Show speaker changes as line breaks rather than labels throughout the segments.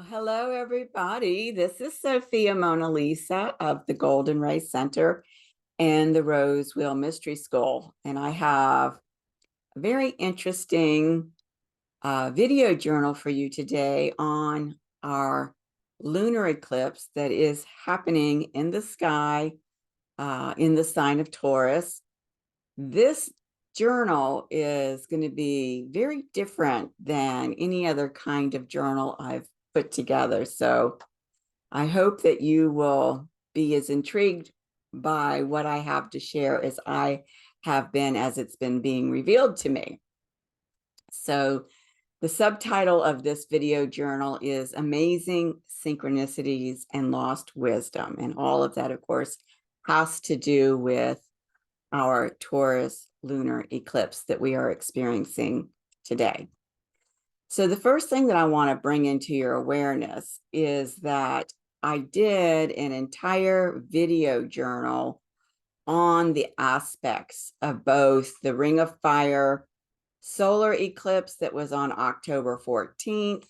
Hello, everybody. This is Sophia Mona Lisa of the Golden Ray Center and the Rose Wheel Mystery School. And I have a very interesting video journal for you today on our lunar eclipse that is happening in the sky in the sign of Taurus. This journal is going to be very different than any other kind of journal I've put together. So I hope that you will be as intrigued by what I have to share as I have been as it's been being revealed to me. So the subtitle of this video journal is Amazing Synchronicities and Lost Wisdom. And all of that, of course, has to do with our Taurus lunar eclipse that we are experiencing today. So the first thing that I want to bring into your awareness is that I did an entire video journal on the aspects of both the Ring of Fire solar eclipse that was on October 14th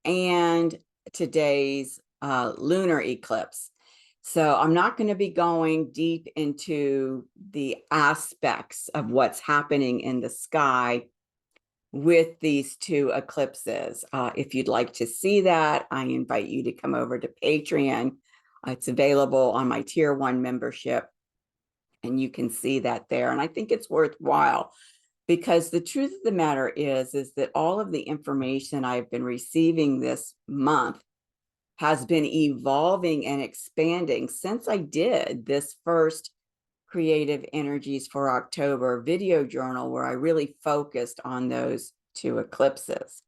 and today's lunar eclipse. So I'm not going to be going deep into the aspects of what's happening in the sky with these two eclipses. If you'd like to see that, I invite you to come over to Patreon. It's available on my Tier 1 membership, and you can see that there. And I think it's worthwhile because the truth of the matter is that all of the information I've been receiving this month has been evolving and expanding since I did this first Creative Energies for October video journal, where I really focused on those two eclipses.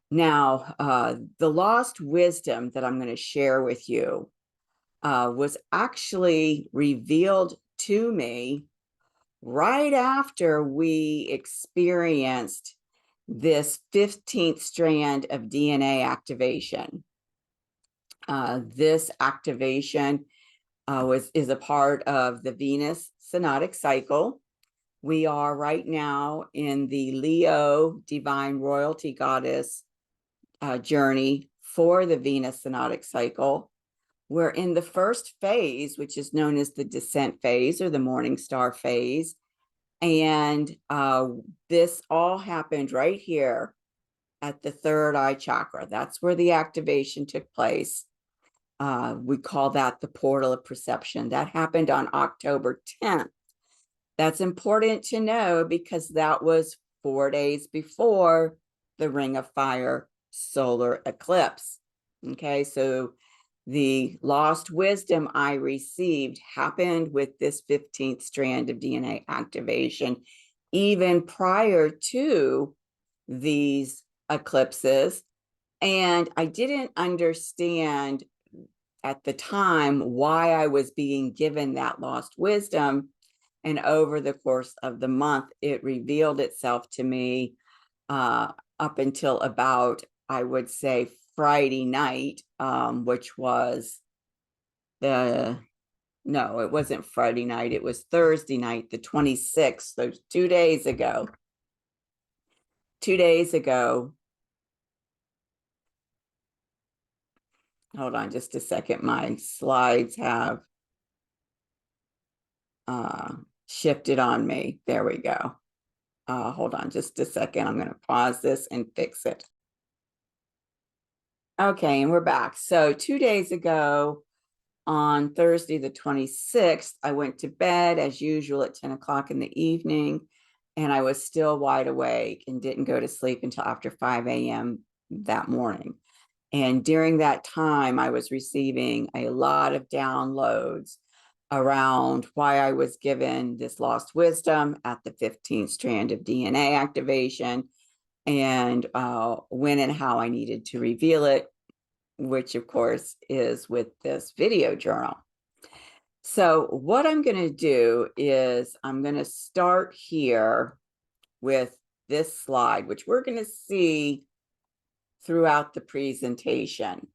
Now, the lost wisdom that I'm going to share with you was actually revealed to me right after we experienced this 15th strand of DNA activation. This activation is a part of the Venus synodic cycle. We are right now in the Leo divine royalty goddess journey for the Venus synodic cycle. We're in the first phase, which is known as the descent phase or the morning star phase. And this all happened right here at the third eye chakra. That's where the activation took place. We call that the portal of perception. That happened on October 10th. That's important to know because that was 4 days before the Ring of Fire solar eclipse. Okay, so the lost wisdom I received happened with this 15th strand of DNA activation, even prior to these eclipses. And I didn't understand at the time why I was being given that lost wisdom. And over the course of the month, it revealed itself to me up until about, I would say, Friday night, which was no, it wasn't Friday night. It was Thursday night, the 26th. So 2 days ago. 2 days ago. Hold on just a second. My slides have shifted on me. There we go. Hold on just a second. I'm going to pause this and fix it. Okay, and we're back. So 2 days ago, on Thursday, the 26th, I went to bed as usual at 10 o'clock in the evening, and I was still wide awake and didn't go to sleep until after 5 a.m. that morning. And during that time, I was receiving a lot of downloads around why I was given this lost wisdom at the 15th strand of DNA activation, and when and how I needed to reveal it, which of course is with this video journal. So what I'm going to do is I'm going to start here with this slide, which we're going to see throughout the presentation.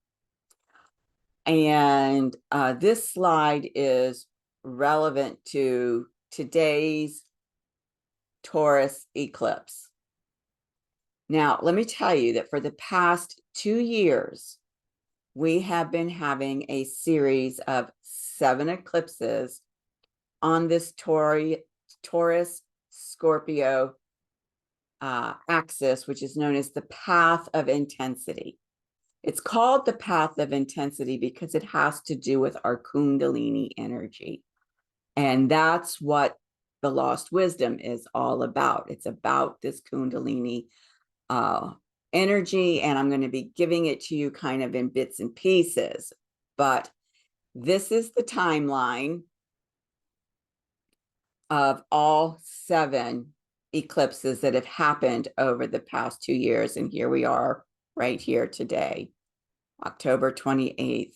And this slide is relevant to today's Taurus eclipse. Now, let me tell you that for the past 2 years, we have been having a series of 7 eclipses on this Taurus Scorpio axis, which is known as the path of intensity. It's called the path of intensity because it has to do with our Kundalini energy. And that's what the lost wisdom is all about. It's about this Kundalini energy, and I'm going to be giving it to you kind of in bits and pieces. But this is the timeline of all 7 eclipses that have happened over the past 2 years. And here we are right here today, October 28th,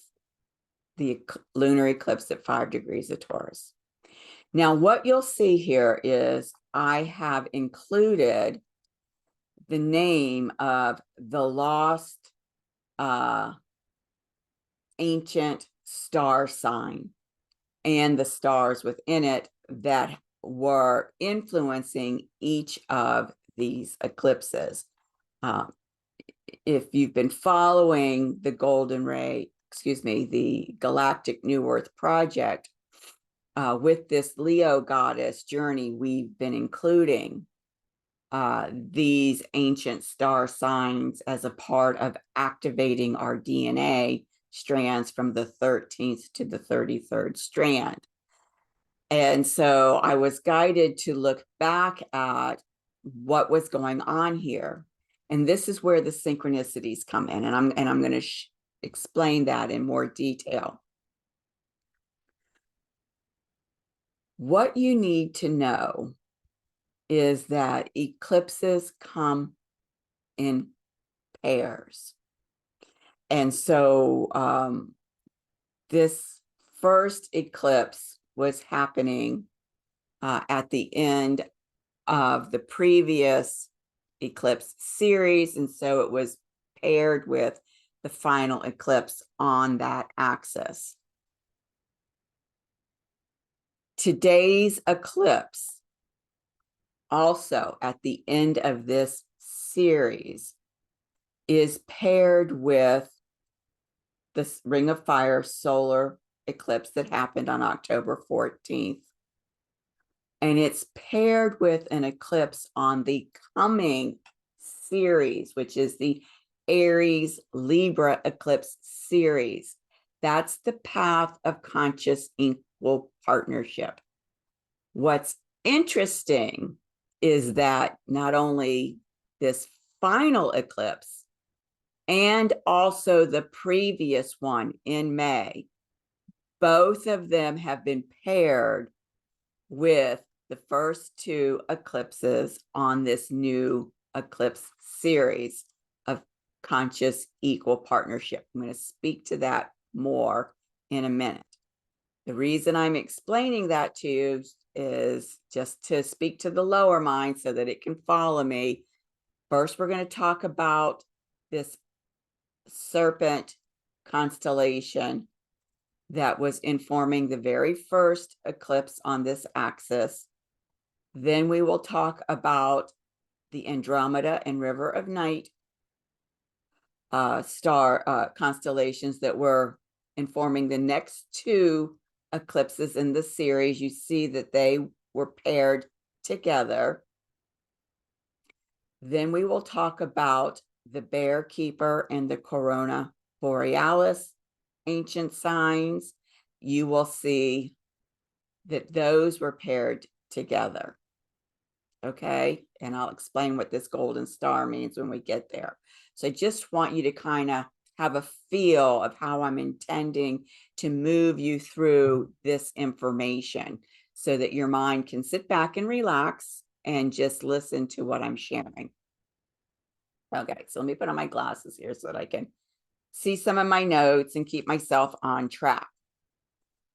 the lunar eclipse at 5 degrees of Taurus. Now, what you'll see here is I have included the name of the lost ancient star sign and the stars within it that were influencing each of these eclipses. If you've been following the the Galactic New Earth Project, with this Leo goddess journey, we've been including these ancient star signs as a part of activating our DNA strands from the 13th to the 33rd strand. And so I was guided to look back at what was going on here. And this is where the synchronicities come in. And I'm going to explain that in more detail. What you need to know is that eclipses come in pairs. And so this first eclipse was happening at the end of the previous eclipse series. And so it was paired with the final eclipse on that axis. Today's eclipse, also at the end of this series, is paired with the Ring of Fire solar eclipse that happened on October 14th. And it's paired with an eclipse on the coming series, which is the Aries Libra eclipse series. That's the path of conscious equal partnership. What's interesting is that not only this final eclipse and also the previous one in May, both of them have been paired with the first 2 eclipses on this new eclipse series of conscious equal partnership. I'm going to speak to that more in a minute. The reason I'm explaining that to you is just to speak to the lower mind so that it can follow me. First, we're going to talk about this serpent constellation that was informing the very first eclipse on this axis. Then we will talk about the Andromeda and River of Night star constellations that were informing the next 2 eclipses in the series. You see that they were paired together. Then we will talk about the Bear Keeper and the Corona Borealis ancient signs. You will see that those were paired together. Okay, and I'll explain what this golden star means when we get there. So I just want you to kind of have a feel of how I'm intending to move you through this information so that your mind can sit back and relax and just listen to what I'm sharing. Okay, so let me put on my glasses here so that I can see some of my notes and keep myself on track.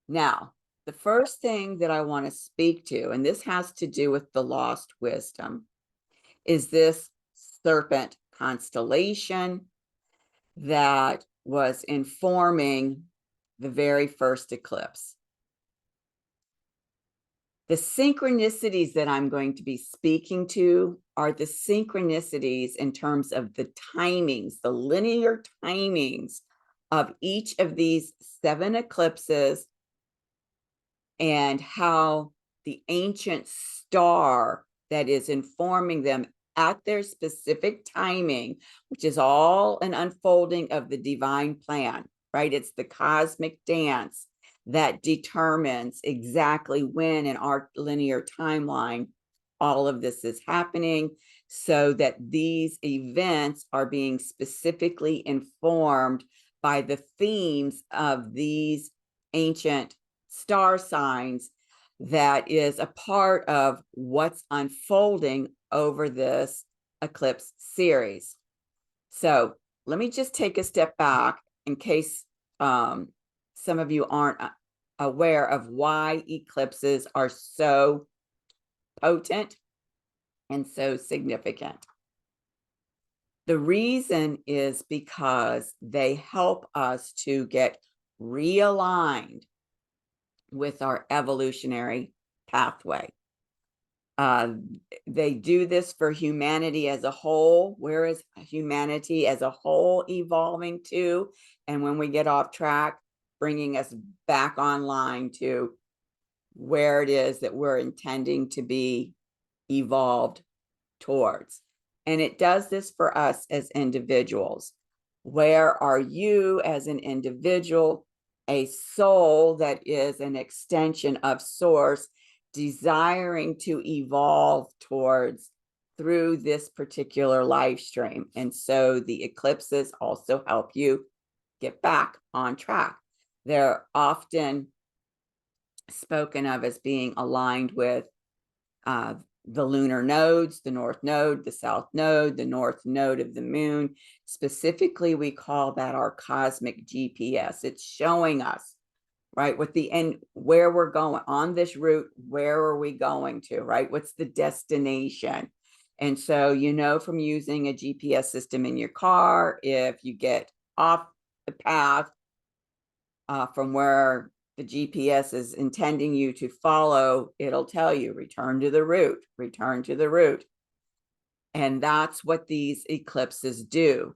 Now, the first thing that I want to speak to, and this has to do with the lost wisdom, is this serpent constellation that was informing the very first eclipse. The synchronicities that I'm going to be speaking to are the synchronicities in terms of the timings, the linear timings of each of these 7 eclipses, and how the ancient star that is informing them at their specific timing, which is all an unfolding of the divine plan, right? It's the cosmic dance that determines exactly when in our linear timeline all of this is happening, so that these events are being specifically informed by the themes of these ancient star signs that is a part of what's unfolding over this eclipse series. So let me just take a step back in case some of you aren't aware of why eclipses are so potent and so significant. The reason is because they help us to get realigned with our evolutionary pathway. They do this for humanity as a whole. Where is humanity as a whole evolving to? And when we get off track, bringing us back online to where it is that we're intending to be evolved towards. And it does this for us as individuals. Where are you as an individual, a soul that is an extension of source, desiring to evolve towards through this particular live stream? And so the eclipses also help you get back on track. They're often spoken of as being aligned with the lunar nodes, the north node, the south node, the north node of the moon. Specifically, we call that our cosmic GPS. It's showing us, right, what the end, where we're going on this route. Where are we going to, right? What's the destination? And so, you know, from using a GPS system in your car, if you get off the path from where the GPS is intending you to follow, it'll tell you, return to the route, return to the route. And that's what these eclipses do.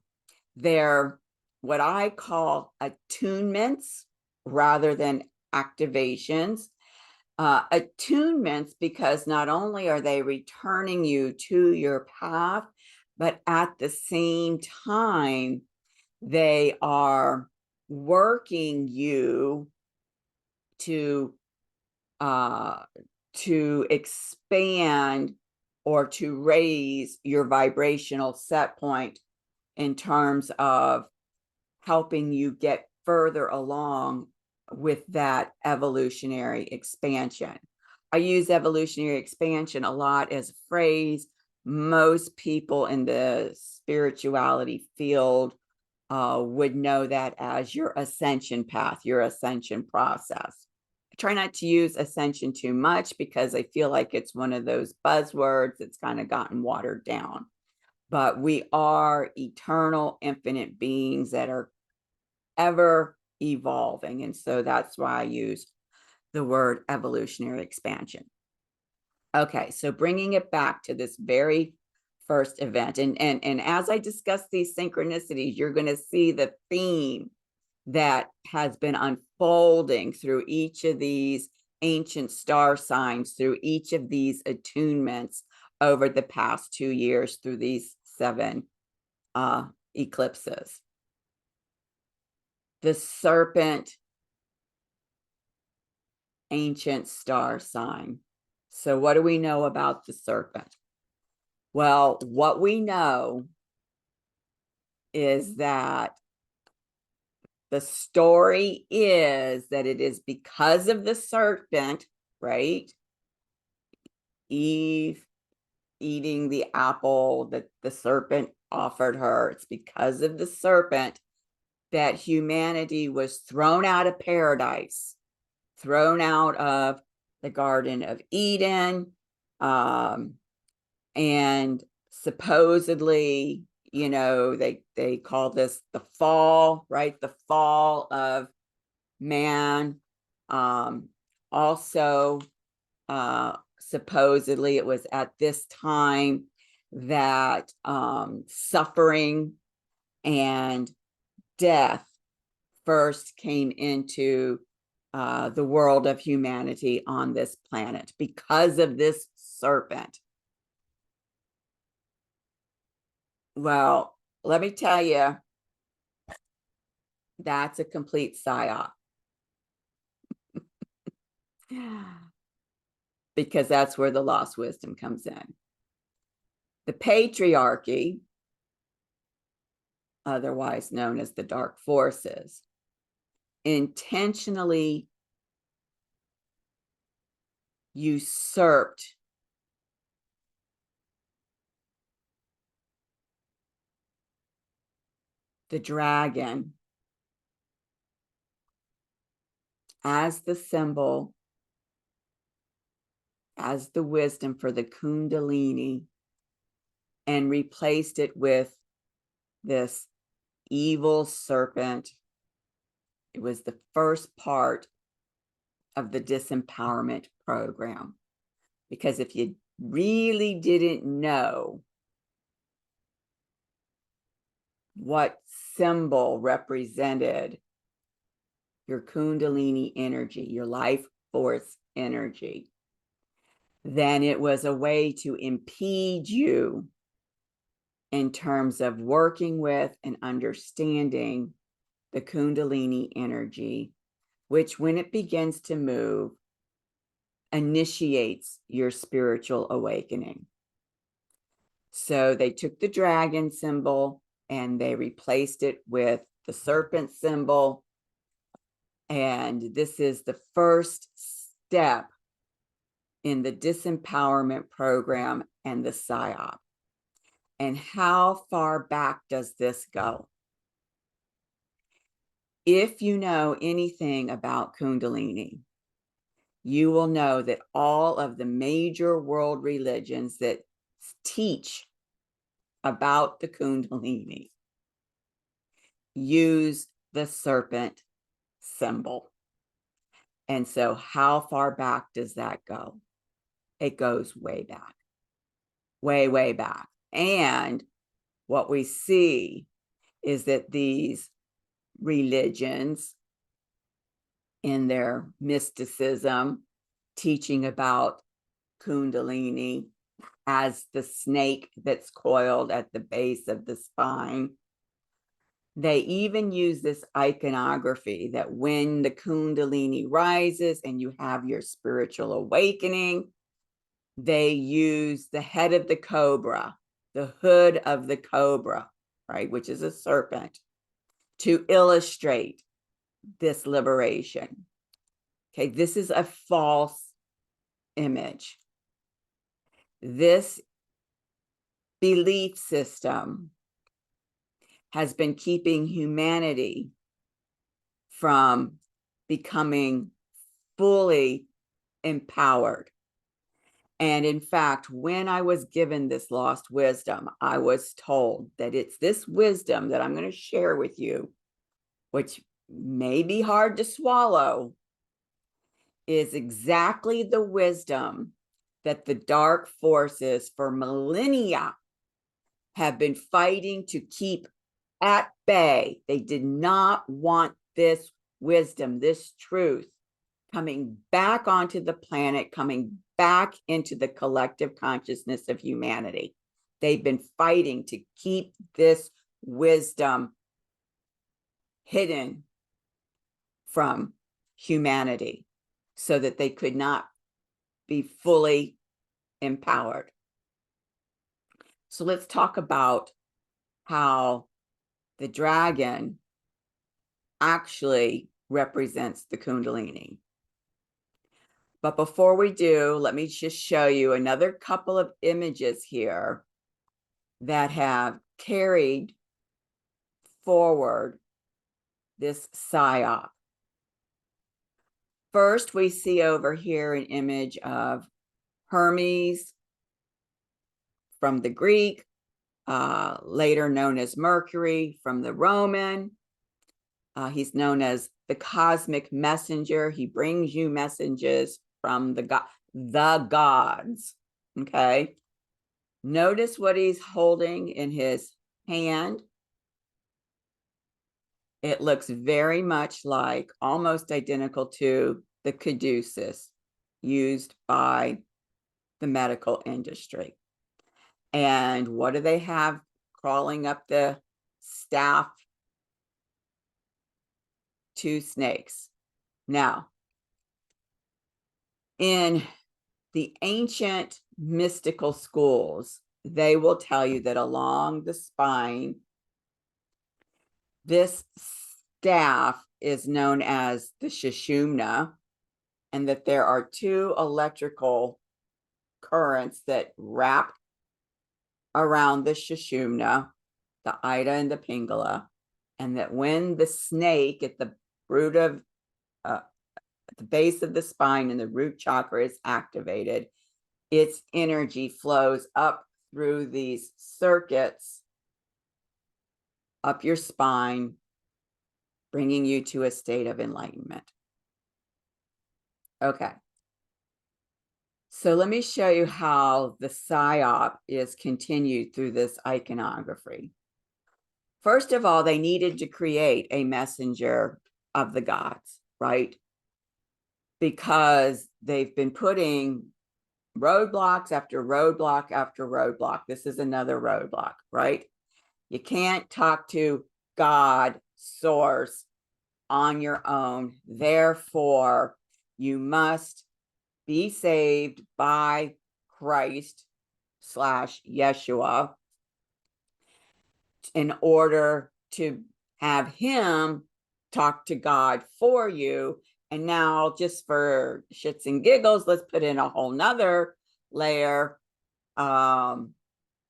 They're what I call attunements rather than activations. Attunements, because not only are they returning you to your path, but at the same time, they are working you to expand or to raise your vibrational set point in terms of helping you get further along with that evolutionary expansion. I use evolutionary expansion a lot as a phrase. Most people in the spirituality field would know that as your ascension path, your ascension process. I try not to use ascension too much because I feel like it's one of those buzzwords that's kind of gotten watered down. But we are eternal, infinite beings that are ever evolving. And so that's why I use the word evolutionary expansion. Okay, so bringing it back to this very first event. And as I discuss these synchronicities, you're going to see the theme that has been unfolding through each of these ancient star signs, through each of these attunements over the past 2 years, through these 7 eclipses. The serpent, ancient star sign. So what do we know about the serpent? Well, what we know is that the story is that it is because of the serpent, right? Eve eating the apple that the serpent offered her. It's because of the serpent that humanity was thrown out of paradise, thrown out of the Garden of Eden, and supposedly, you know, they call this the fall, right? The fall of man. Also, supposedly it was at this time that suffering and death first came into the world of humanity on this planet because of this serpent. Well, let me tell you, that's a complete psyop. Because that's where the lost wisdom comes in. The patriarchy, otherwise known as the dark forces, intentionally usurped the dragon as the symbol, as the wisdom for the Kundalini, and replaced it with this evil serpent. It was the first part of the disempowerment program. Because if you really didn't know what symbol represented your Kundalini energy, your life force energy, then it was a way to impede you in terms of working with and understanding the Kundalini energy, which when it begins to move, initiates your spiritual awakening. So they took the dragon symbol and they replaced it with the serpent symbol. And this is the first step in the disempowerment program and the PSYOP. And how far back does this go? If you know anything about Kundalini, you will know that all of the major world religions that teach about the Kundalini use the serpent symbol. And so how far back does that go? It goes way back, way, way back. And what we see is that these religions, in their mysticism, teaching about Kundalini as the snake that's coiled at the base of the spine, they even use this iconography that when the Kundalini rises and you have your spiritual awakening, they use the head of the cobra, the hood of the cobra, right, which is a serpent, to illustrate this liberation. Okay, this is a false image. This belief system has been keeping humanity from becoming fully empowered. And in fact, when I was given this lost wisdom, I was told that it's this wisdom that I'm going to share with you, which may be hard to swallow, is exactly the wisdom that the dark forces for millennia have been fighting to keep at bay. They did not want this wisdom, this truth, coming back onto the planet, coming back into the collective consciousness of humanity. They've been fighting to keep this wisdom hidden from humanity so that they could not be fully empowered. So let's talk about how the dragon actually represents the Kundalini. But before we do, let me just show you another couple of images here that have carried forward this PSYOP. First, we see over here an image of Hermes from the Greek, later known as Mercury from the Roman. He's known as the cosmic messenger. He brings you messages from the the gods. Okay. Notice what he's holding in his hand. It looks very much like, almost identical to the caduceus used by the medical industry. And what do they have crawling up the staff? 2 snakes. Now, in the ancient mystical schools, they will tell you that along the spine, this staff is known as the Sushumna, and that there are 2 electrical currents that wrap around the Sushumna, the Ida and the Pingala, and that when the snake at the root of at the base of the spine and the root chakra is activated, its energy flows up through these circuits up your spine, bringing you to a state of enlightenment. Okay. So let me show you how the psyop is continued through this iconography. First of all, they needed to create a messenger of the gods, right? Because they've been putting roadblocks after roadblock after roadblock. This is another roadblock, right? You can't talk to God, source, on your own. Therefore, you must be saved by Christ / Yeshua in order to have him talk to God for you. And now, just for shits and giggles, let's put in a whole nother layer. You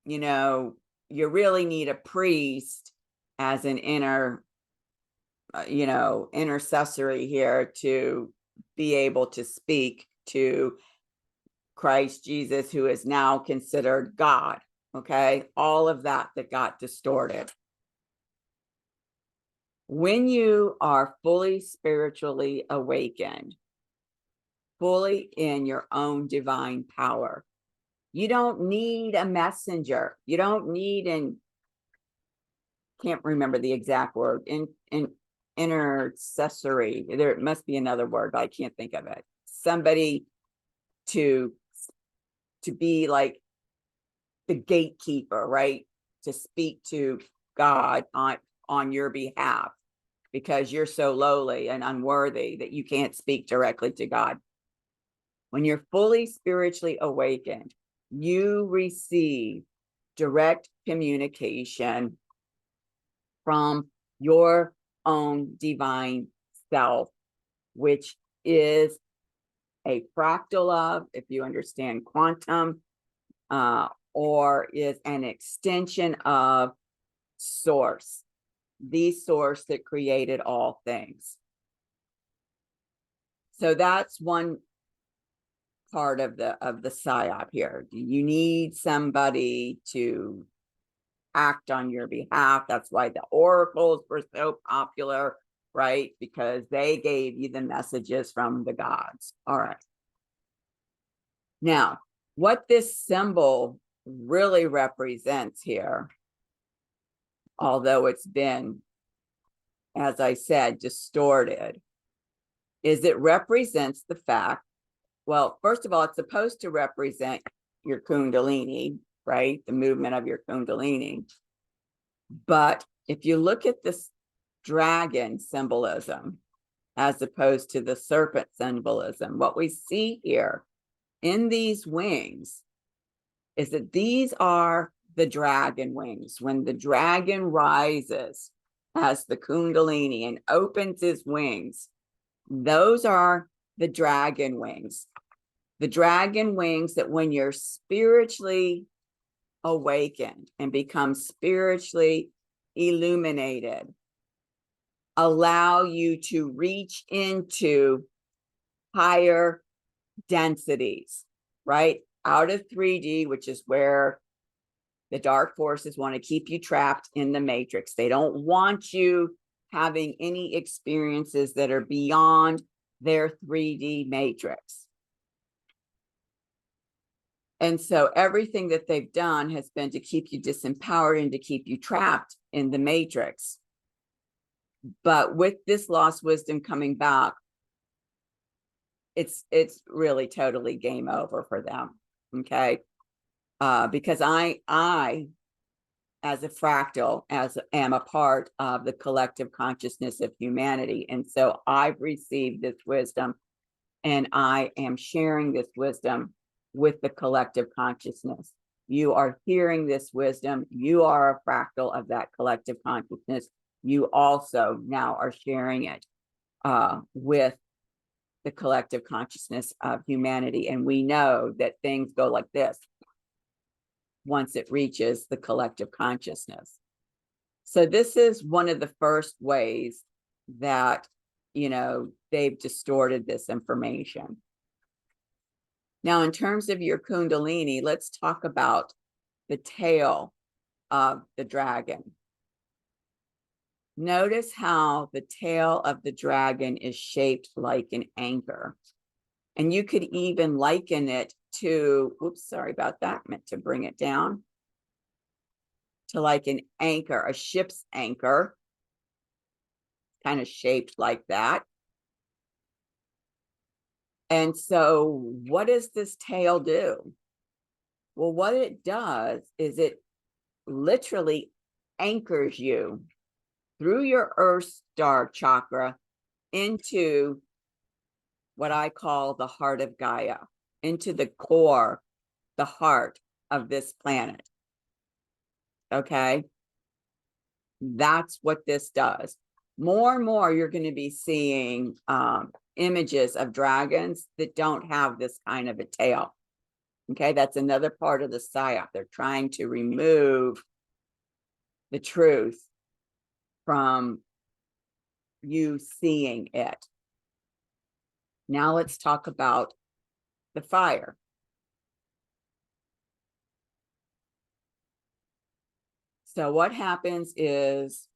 know, you really need a priest as an intercessory here to be able to speak to Christ Jesus, who is now considered God. Okay, all of that got distorted. When you are fully spiritually awakened, fully in your own divine power, you don't need a messenger. You don't need can't remember the exact word, intercessory. There must be another word, but I can't think of it. Somebody to be like the gatekeeper, right? To speak to God on your behalf, because you're so lowly and unworthy that you can't speak directly to God. When you're fully spiritually awakened, you receive direct communication from your own divine self, which is a fractal of, if you understand quantum, or is an extension of source, the source that created all things. So that's one part of the psyop here. You need somebody to act on your behalf. That's why the oracles were so popular, right? Because they gave you the messages from the gods. All right. Now, what this symbol really represents here, although it's been, as I said, distorted, is it represents the fact, well, first of all, it's supposed to represent your Kundalini, right? The movement of your Kundalini. But if you look at this dragon symbolism, as opposed to the serpent symbolism, what we see here in these wings is that these are the dragon wings. When the dragon rises as the Kundalini and opens his wings, those are the dragon wings. The dragon wings that when you're spiritually awakened and become spiritually illuminated, allow you to reach into higher densities, right? Out of 3D, which is where the dark forces want to keep you trapped in the matrix. They don't want you having any experiences that are beyond their 3D matrix. And so everything that they've done has been to keep you disempowered and to keep you trapped in the matrix. But with this lost wisdom coming back, it's really totally game over for them. Okay. Because I as a fractal am a part of the collective consciousness of humanity. And so I've received this wisdom and I am sharing this wisdom with the collective consciousness. You are hearing this wisdom. You are a fractal of that collective consciousness. You also now are sharing it with the collective consciousness of humanity. And we know that things go like this once it reaches the collective consciousness. So this is one of the first ways that, they've distorted this information. Now, in terms of your Kundalini, let's talk about the tail of the dragon. Notice how the tail of the dragon is shaped like an anchor. And you could even liken it to, oops, sorry about that, meant to bring it down, to like an anchor, a ship's anchor, kind of shaped like that. And so what does this tail do? Well, what it does is it literally anchors you through your earth star chakra into what I call the heart of Gaia, into the core, the heart of this planet. Okay. That's what this does. More and more, you're going to be seeing images of dragons that don't have this kind of a tail. Okay, that's another part of the psyop. They're trying to remove the truth from you seeing it. Now let's talk about the fire. So what happens is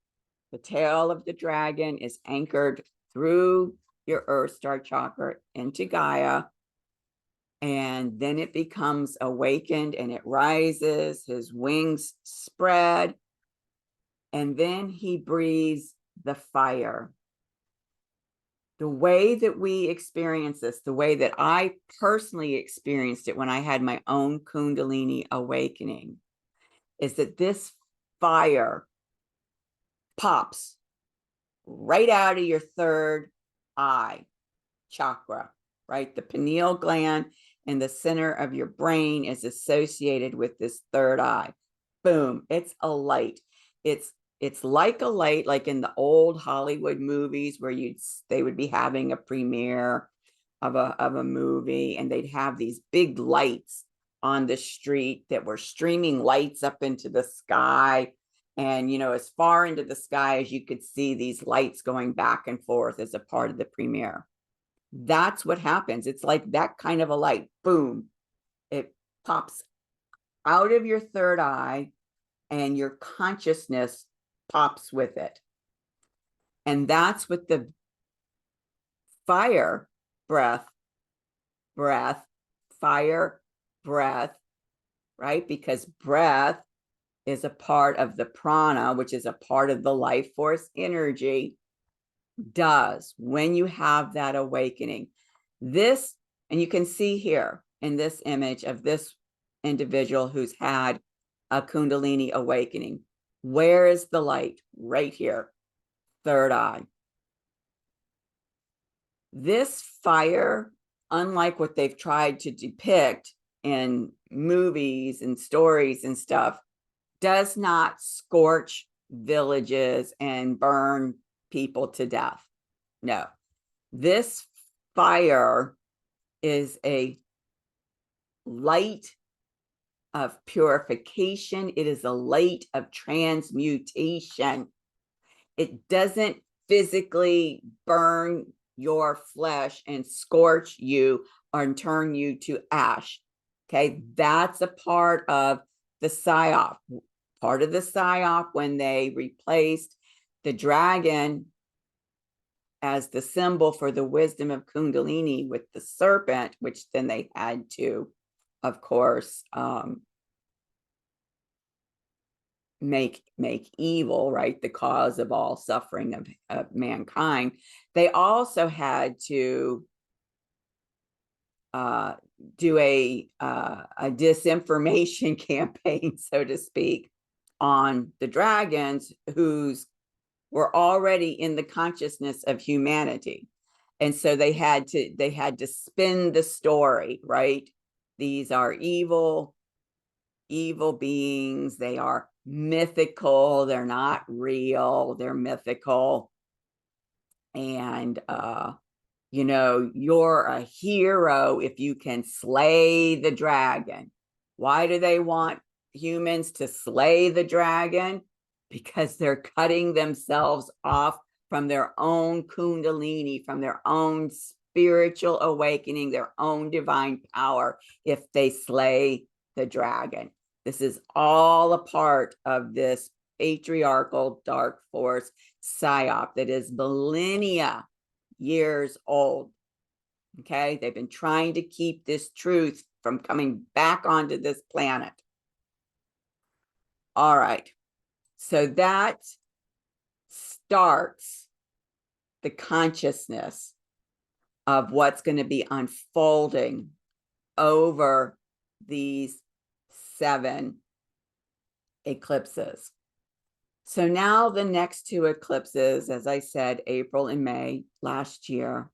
the tail of the dragon is anchored through your earth star chakra into Gaia. And then it becomes awakened and it rises, his wings spread, and then he breathes the fire. The way that we experience this, the way that I personally experienced it when I had my own Kundalini awakening, is that this fire pops right out of your third eye chakra, right? The pineal gland in the center of your brain is associated with this third eye. Boom, it's a light. It's like a light, like in the old Hollywood movies where they would be having a premiere of a movie and they'd have these big lights on the street that were streaming lights up into the sky. And, as far into the sky as you could see these lights going back and forth as a part of the premiere. That's what happens. It's like that kind of a light. Boom. It pops out of your third eye and your consciousness pops with it. And that's what the fire breath, fire breath, right? Because breath is a part of the prana, which is a part of the life force energy, does when you have that awakening. This, and you can see here in this image of this individual who's had a Kundalini awakening. Where is the light? Right here, third eye. This fire, unlike what they've tried to depict in movies and stories and stuff, does not scorch villages and burn people to death. No, this fire is a light of purification. It is a light of transmutation. It doesn't physically burn your flesh and scorch you or turn you to ash. Okay, that's a part of the psyop. Part of the psyop when they replaced the dragon as the symbol for the wisdom of Kundalini with the serpent, which then they had to of course, make evil, right, the cause of all suffering of mankind, they also had to do a disinformation campaign, so to speak, on the dragons who's were already in the consciousness of humanity. And so they had to spin the story, right? These are evil beings. They are mythical. They're not real. They're mythical. And you're a hero if you can slay the dragon. Why do they want humans to slay the dragon? Because they're cutting themselves off from their own Kundalini, from their own spiritual awakening, their own divine power, if they slay the dragon. This is all a part of this patriarchal dark force psyop that is millennia years old. Okay, they've been trying to keep this truth from coming back onto this planet. All right, so that starts the consciousness of what's going to be unfolding over these 7 eclipses. So now the next 2 eclipses, as I said, April and May last year,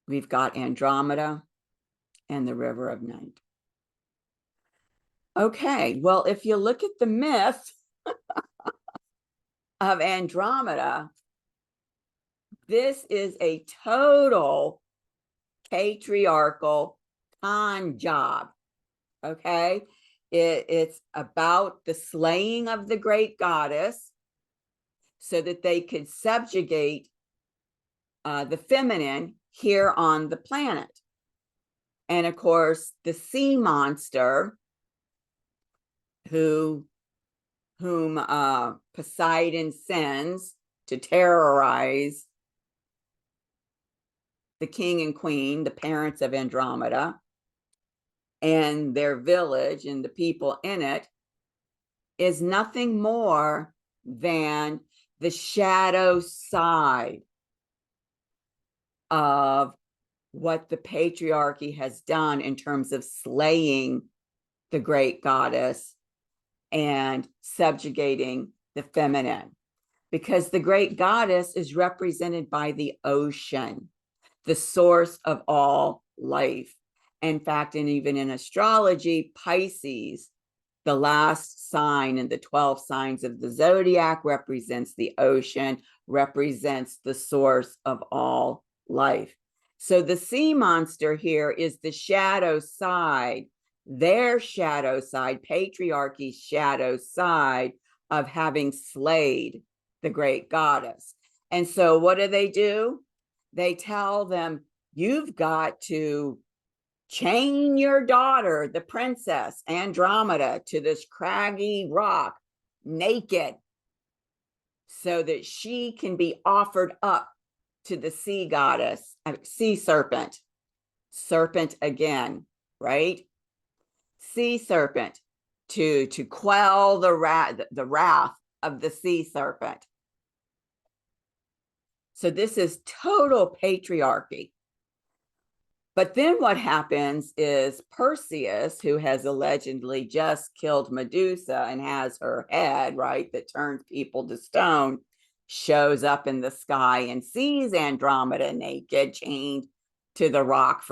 we've got Andromeda and the River of Night. Okay, well, if you look at the myth of Andromeda, this is a total patriarchal con job. Okay, it's about the slaying of the great goddess so that they could subjugate the feminine here on the planet. And of course, the sea monster, whom Poseidon sends to terrorize the king and queen, the parents of Andromeda, and their village and the people in it, is nothing more than the shadow side of what the patriarchy has done in terms of slaying the great goddess and subjugating the feminine. Because the great goddess is represented by the ocean, the source of all life. In fact, and even in astrology, Pisces, the last sign in the 12 signs of the zodiac, represents the ocean, represents the source of all life. So the sea monster here is the shadow side, their shadow side, patriarchy's shadow side of having slayed the great goddess. And so what do? They tell them, you've got to chain your daughter, the princess Andromeda, to this craggy rock naked so that she can be offered up to the sea goddess, sea serpent again, right? Sea serpent to quell the wrath of the sea serpent. So this is total patriarchy. But then what happens is Perseus, who has allegedly just killed Medusa and has her head, right, that turns people to stone, shows up in the sky and sees Andromeda naked, chained to the rock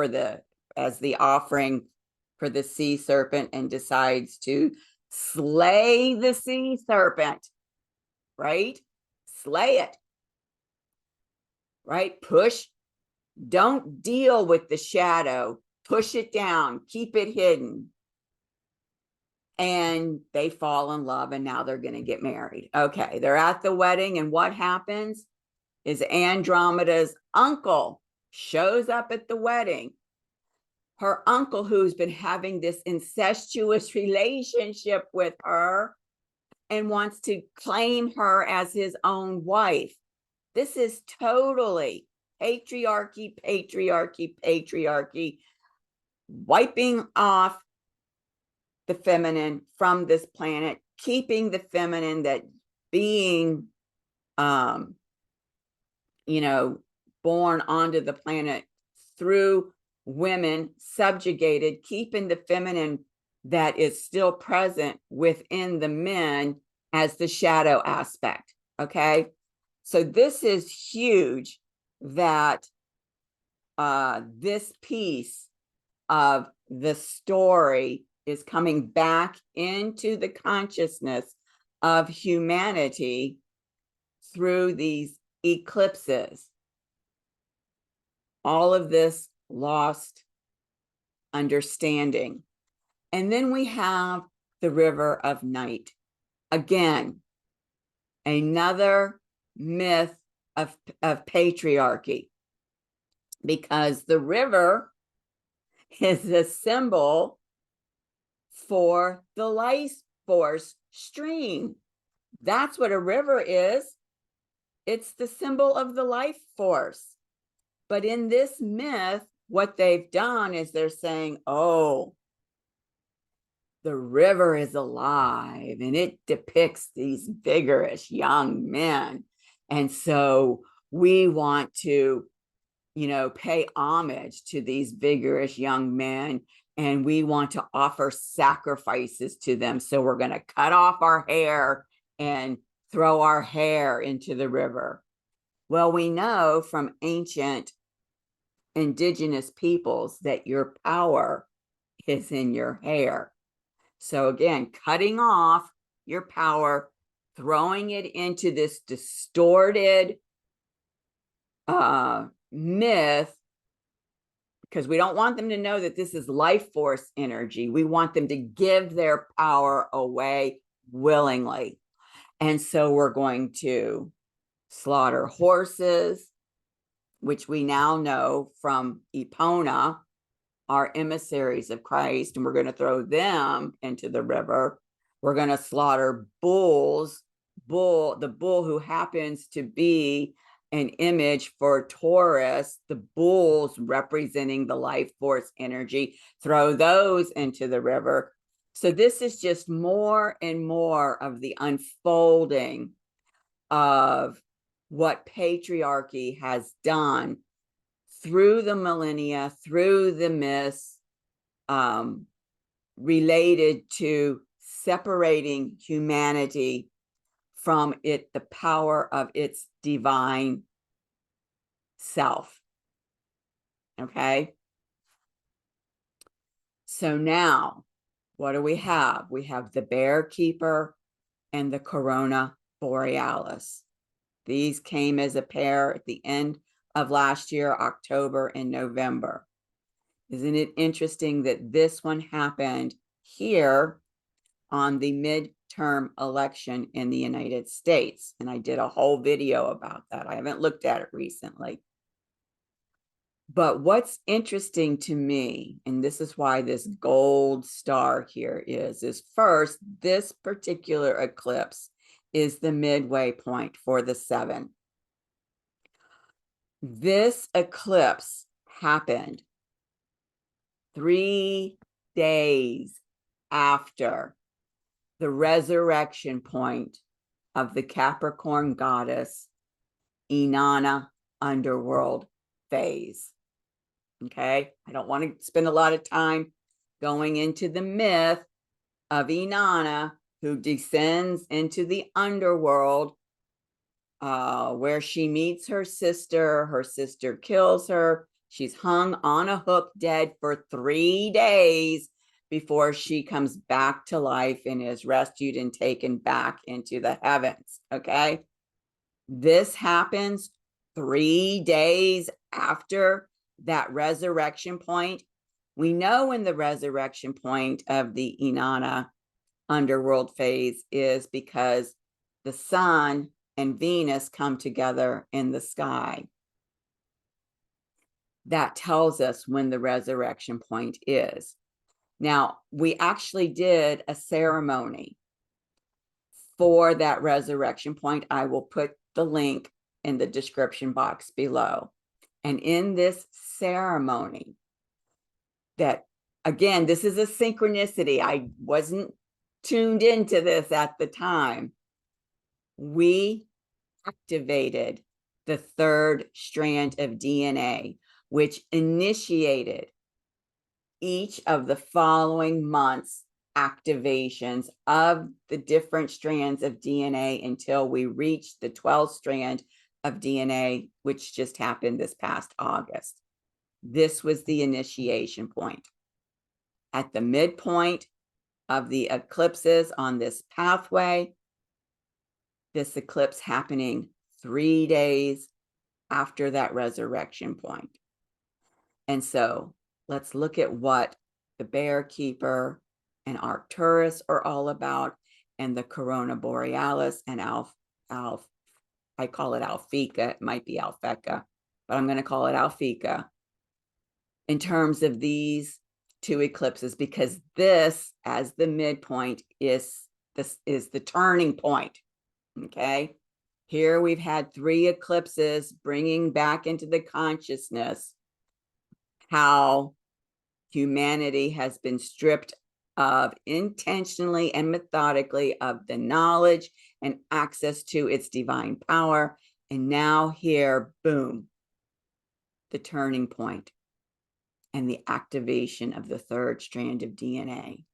as the offering for the sea serpent, and decides to slay the sea serpent, right? Slay it, right? Don't deal with the shadow, push it down, keep it hidden. And they fall in love, and now they're going to get married. Okay, they're at the wedding, and what happens is Andromeda's uncle shows up at the wedding. Her uncle, who's been having this incestuous relationship with her and wants to claim her as his own wife. This is totally patriarchy, wiping off the feminine from this planet, keeping the feminine that being, you know, born onto the planet through women, subjugated, keeping the feminine that is still present within the men as the shadow aspect. Okay. So this is huge that this piece of the story is coming back into the consciousness of humanity through these eclipses. All of this lost understanding. And then we have the river of night. Again, another myth of patriarchy, because the river is a symbol for the life force stream. That's what a river is. It's the symbol of the life force. But in this myth, what they've done is they're saying, oh, the river is alive and it depicts these vigorous young men. And so we want to, you know, pay homage to these vigorous young men, and we want to offer sacrifices to them. So we're going to cut off our hair and throw our hair into the river. Well, we know from ancient indigenous peoples that your power is in your hair. So again, cutting off your power, throwing it into this distorted myth, because we don't want them to know that this is life force energy. We want them to give their power away willingly. And so we're going to slaughter horses, which we now know from Epona are emissaries of Christ, and we're going to throw them into the river. We're going to slaughter bulls, the bull who happens to be an image for Taurus, the bulls representing the life force energy, throw those into the river. So this is just more and more of the unfolding of what patriarchy has done through the millennia, through the myths, related to separating humanity from the power of its divine self. Okay. So now, what do we have? We have the Bear Keeper and the Corona Borealis. These came as a pair at the end of last year, October and November. Isn't it interesting that this one happened here on the midterm election in the United States? And I did a whole video about that. I haven't looked at it recently. But what's interesting to me, and this is why this gold star here is first, this particular eclipse is the midway point for the 7. This eclipse happened 3 days after the resurrection point of the Capricorn goddess Inanna underworld phase. Okay, I don't want to spend a lot of time going into the myth of Inanna, who descends into the underworld, where she meets her sister kills her, she's hung on a hook dead for 3 days before she comes back to life and is rescued and taken back into the heavens. Okay, this happens 3 days after that resurrection point. We know when the resurrection point of the Inanna underworld phase is because the sun and Venus come together in the sky. That tells us when the resurrection point is. Now, we actually did a ceremony for that resurrection point. I will put the link in the description box below. And in this ceremony that Again, this is a synchronicity. I wasn't tuned into this at the time. We activated the third strand of DNA, which initiated each of the following months' activations of the different strands of DNA until we reached the 12th strand of DNA, which just happened this past August. This was the initiation point. At the midpoint of the eclipses on this pathway, this eclipse happening 3 days after that resurrection point. And so let's look at what the Bear Keeper and Arcturus are all about, and the Corona Borealis and I call it Alpheka. It might be Alpheka, but I'm going to call it Alpheka in terms of these two eclipses, because this, as the midpoint, is the turning point. Okay, here we've had 3 eclipses bringing back into the consciousness how humanity has been stripped of intentionally and methodically of the knowledge and access to its divine power. And now here, boom, the turning point and the activation of the third strand of DNA,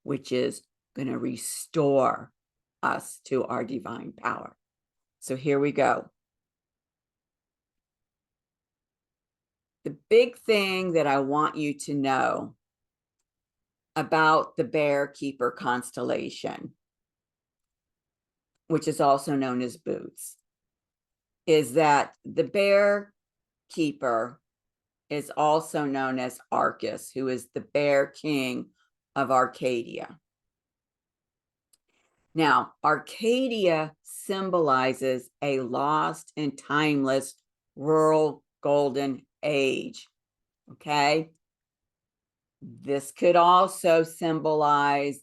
which is going to restore us to our divine power. So here we go. The big thing that I want you to know about the Bear Keeper constellation, which is also known as Boots, is that the Bear Keeper is also known as Arcus, who is the Bear King of Arcadia. Now, Arcadia symbolizes a lost and timeless rural golden age. Okay. This could also symbolize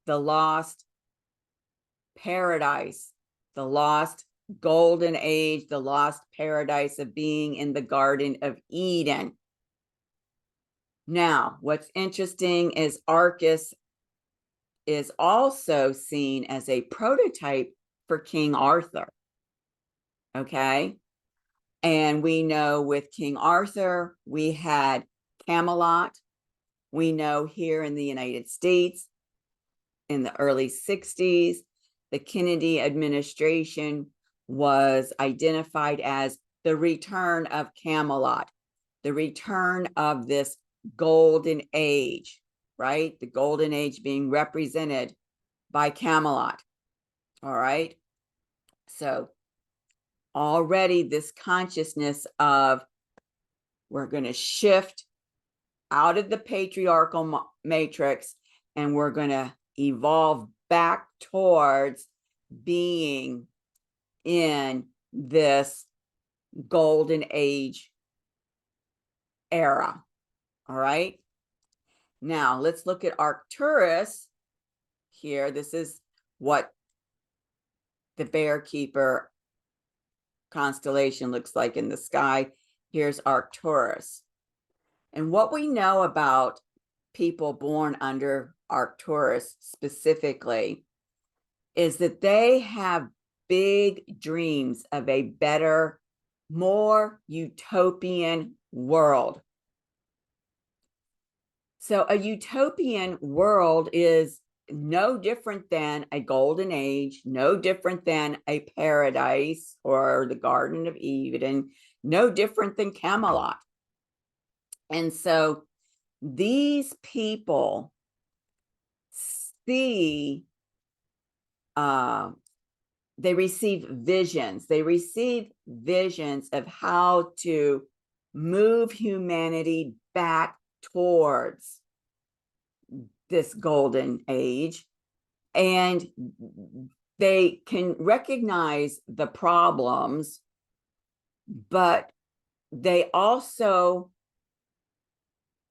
the lost paradise, the lost golden age, the lost paradise of being in the Garden of Eden. Now, what's interesting is Arcus is also seen as a prototype for King Arthur. Okay. And we know with King Arthur, we had Camelot. We know here in the United States, in the early 60s, the Kennedy administration was identified as the return of Camelot, the return of this golden age, right? The golden age being represented by Camelot. All right. So already this consciousness of we're going to shift out of the patriarchal matrix and we're going to evolve back towards being in this golden age era. All right. Now let's look at Arcturus here. This is what the Bear Keeper constellation looks like in the sky. Here's Arcturus. And what we know about people born under Arcturus specifically is that they have big dreams of a better, more utopian world. So a utopian world is no different than a golden age, no different than a paradise or the Garden of Eden, no different than Camelot. And so these people see, they receive visions. They receive visions of how to move humanity back towards this golden age. And they can recognize the problems, but they also,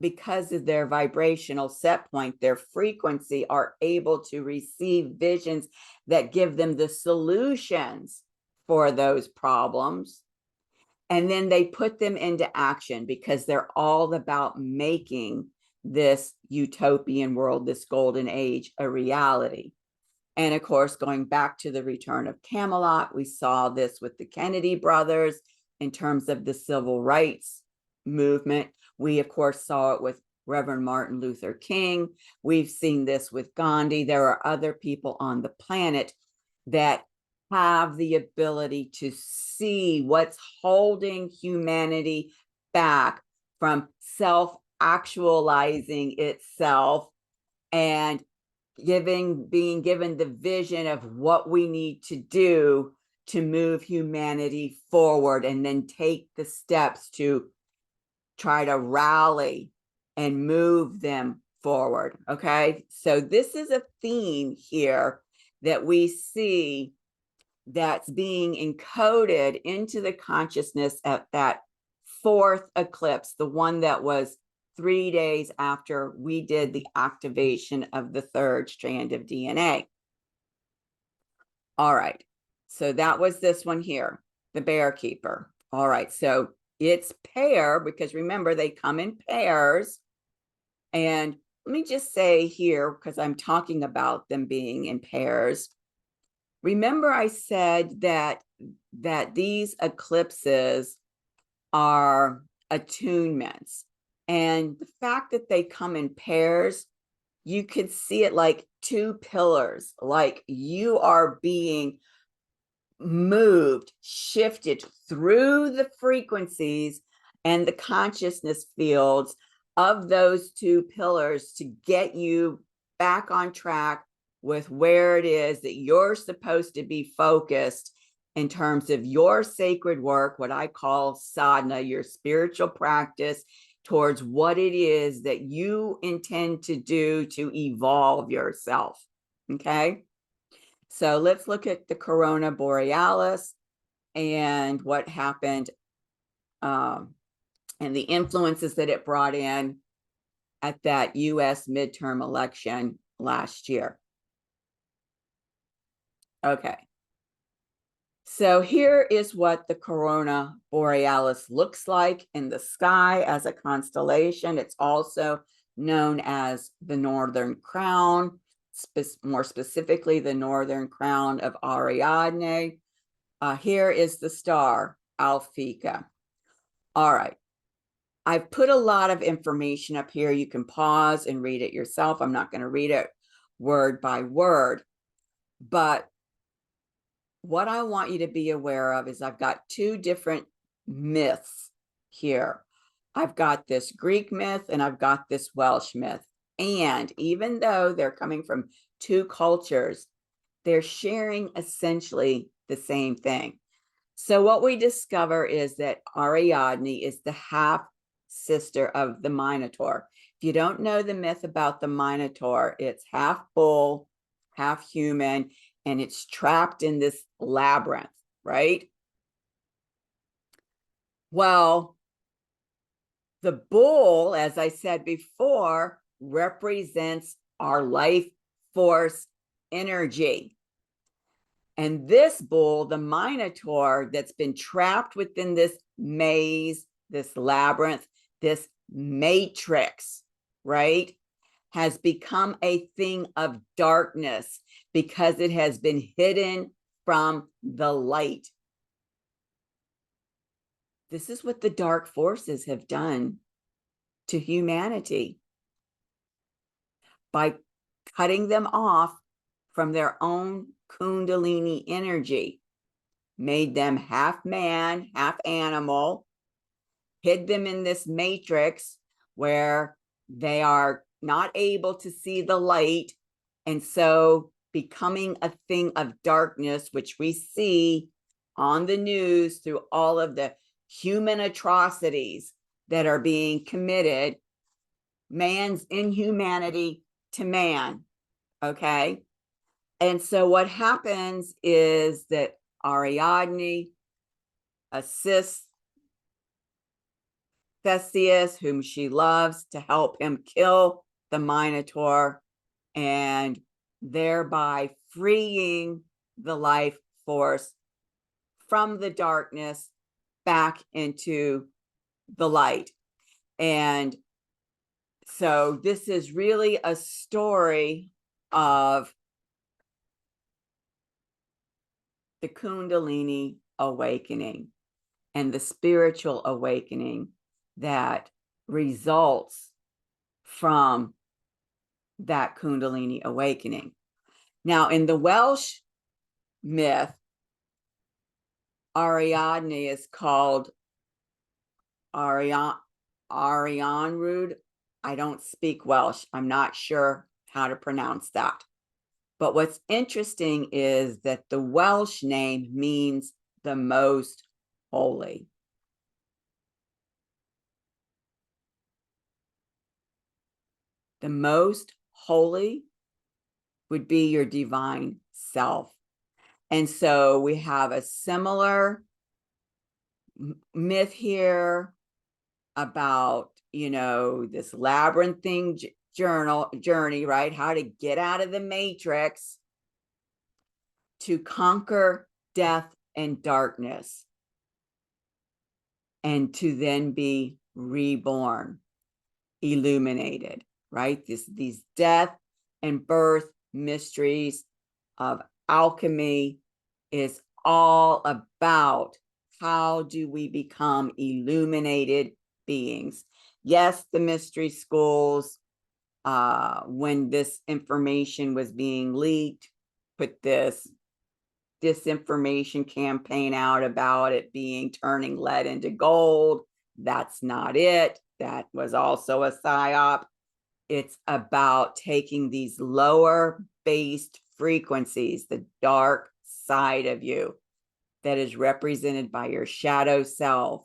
because of their vibrational set point, their frequency, are able to receive visions that give them the solutions for those problems. And then they put them into action because they're all about making this utopian world, this golden age, a reality. And of course, going back to the return of Camelot, we saw this with the Kennedy brothers in terms of the civil rights movement. We, of course, saw it with Reverend Martin Luther King. We've seen this with Gandhi. There are other people on the planet that have the ability to see what's holding humanity back from self-actualizing itself and being given the vision of what we need to do to move humanity forward, and then take the steps to try to rally and move them forward. Okay, so this is a theme here that we see that's being encoded into the consciousness at that fourth eclipse, the one that was 3 days after we did the activation of the third strand of DNA. All right, so that was this one here, the Bear Keeper. All right, so it's pair, because remember, they come in pairs. And let me just say here, because I'm talking about them being in pairs, remember I said that these eclipses are attunements. And the fact that they come in pairs, you could see it like two pillars, like you are being moved, shifted through the frequencies and the consciousness fields of those two pillars to get you back on track with where it is that you're supposed to be focused in terms of your sacred work, what I call sadhana, your spiritual practice towards what it is that you intend to do to evolve yourself. Okay. So let's look at the Corona Borealis and what happened and the influences that it brought in at that US midterm election last year. Okay. So here is what the Corona Borealis looks like in the sky as a constellation. It's also known as the Northern Crown, more specifically, the Northern Crown of Ariadne. Here is the star, Alphega. All right. I've put a lot of information up here. You can pause and read it yourself. I'm not going to read it word by word, but what I want you to be aware of is I've got two different myths here. I've got this Greek myth and I've got this Welsh myth. And even though they're coming from two cultures, they're sharing essentially the same thing. So what we discover is that Ariadne is the half sister of the Minotaur. If you don't know the myth about the Minotaur, it's half bull, half human, and it's trapped in this labyrinth, right? Well, the bull, as I said before, represents our life force energy. And this bull, the Minotaur, that's been trapped within this maze, this labyrinth, this matrix, right, has become a thing of darkness because it has been hidden from the light. This is what the dark forces have done to humanity by cutting them off from their own Kundalini energy, made them half man, half animal, hid them in this matrix where they are not able to see the light, and so becoming a thing of darkness, which we see on the news through all of the human atrocities that are being committed, man's inhumanity to man. Okay. And so what happens is that Ariadne assists Theseus, whom she loves, to help him kill the Minotaur, and thereby freeing the life force from the darkness back into the light. And So this is really a story of the Kundalini awakening and the spiritual awakening that results from that Kundalini awakening. Now, in the Welsh myth, Ariadne is called Arianrhod. I don't speak Welsh. I'm not sure how to pronounce that. But what's interesting is that the Welsh name means the most holy. The most holy would be your divine self. And so we have a similar myth here about, this labyrinthine journey, right? How to get out of the matrix to conquer death and darkness and to then be reborn, illuminated, right? These death and birth mysteries of alchemy is all about how do we become illuminated beings. Yes, the mystery schools, when this information was being leaked, put this disinformation campaign out about it being turning lead into gold. That's not it. That was also a psyop. It's about taking these lower based frequencies, the dark side of you that is represented by your shadow self,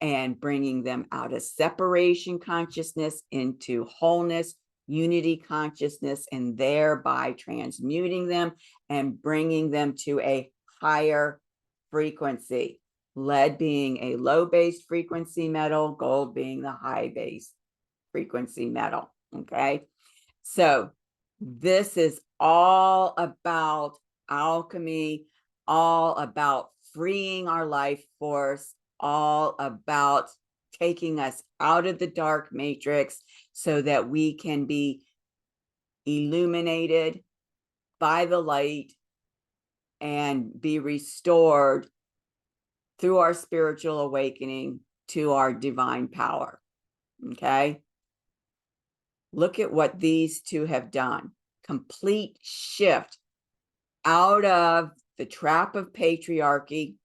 and bringing them out of separation consciousness into wholeness, unity consciousness, and thereby transmuting them and bringing them to a higher frequency. Lead being a low based frequency metal, gold being the high based frequency metal. Okay. So this is all about alchemy, all about freeing our life force, all about taking us out of the dark matrix so that we can be illuminated by the light and be restored through our spiritual awakening to our divine power. Okay. Look at what these two have done. Complete shift out of the trap of patriarchy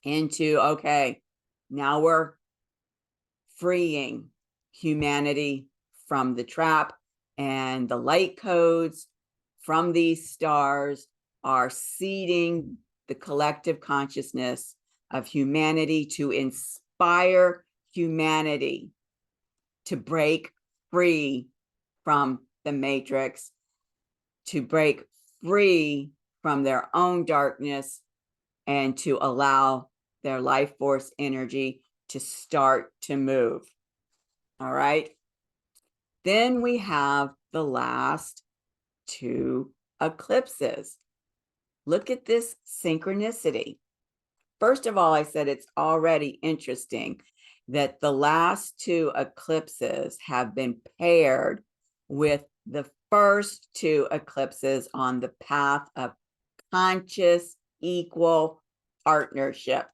into, okay, now we're freeing humanity from the trap, and the light codes from these stars are seeding the collective consciousness of humanity to inspire humanity to break free from the matrix, to break free from their own darkness, and to allow their life force energy to start to move. All right. Then we have the last two eclipses. Look at this synchronicity. First of all, I said it's already interesting that the last two eclipses have been paired with the first two eclipses on the path of conscious, equal partnership.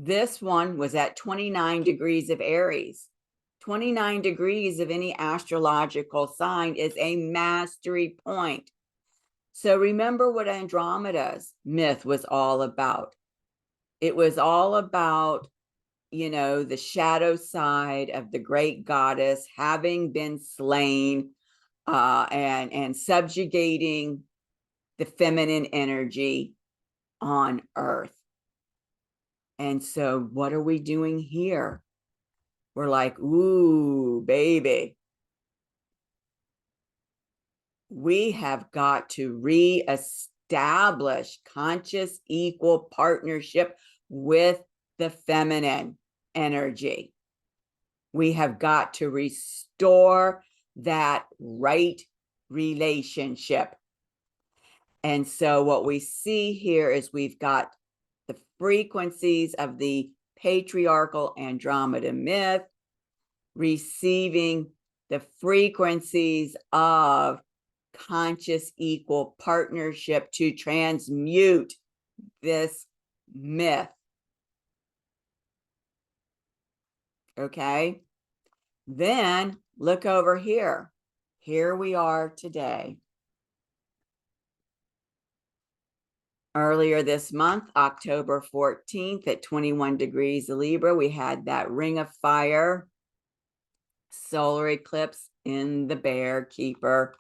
This one was at 29 degrees of Aries. 29 degrees of any astrological sign is a mastery point. So remember what Andromeda's myth was all about. It was all about, the shadow side of the great goddess having been slain, and subjugating the feminine energy on Earth. And so what are we doing here? We're like, ooh, baby. We have got to reestablish conscious equal partnership with the feminine energy. We have got to restore that right relationship. And so what we see here is we've got the frequencies of the patriarchal Andromeda myth, receiving the frequencies of conscious equal partnership to transmute this myth. Okay, then look over here. Here we are today. Earlier this month, October 14th at 21 degrees Libra, we had that ring of fire solar eclipse in the Bear Keeper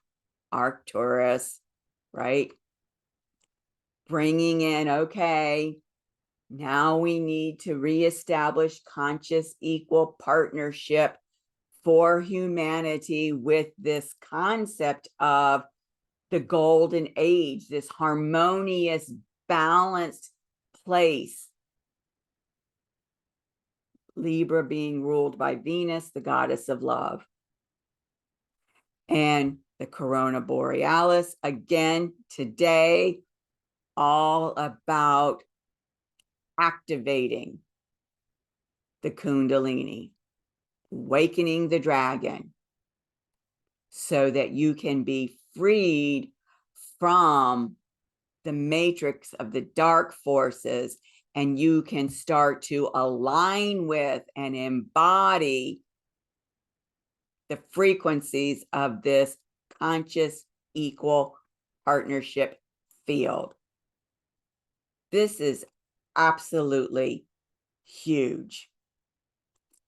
Arcturus, right? Bringing in, okay, now we need to reestablish conscious equal partnership for humanity with this concept of the golden age, this harmonious, balanced place. Libra being ruled by Venus, the goddess of love. And the Corona Borealis, again, today, all about activating the Kundalini, awakening the dragon, so that you can be freed from the matrix of the dark forces, and you can start to align with and embody the frequencies of this conscious equal partnership field. This is absolutely huge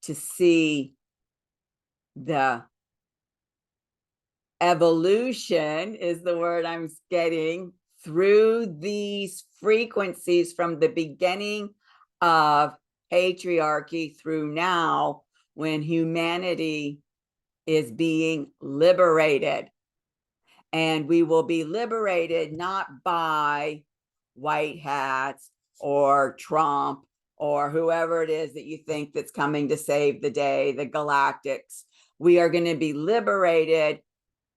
to see the evolution, is the word I'm getting, through these frequencies from the beginning of patriarchy through now, when humanity is being liberated. And we will be liberated not by white hats or Trump or whoever it is that you think that's coming to save the day, the galactics. We are going to be liberated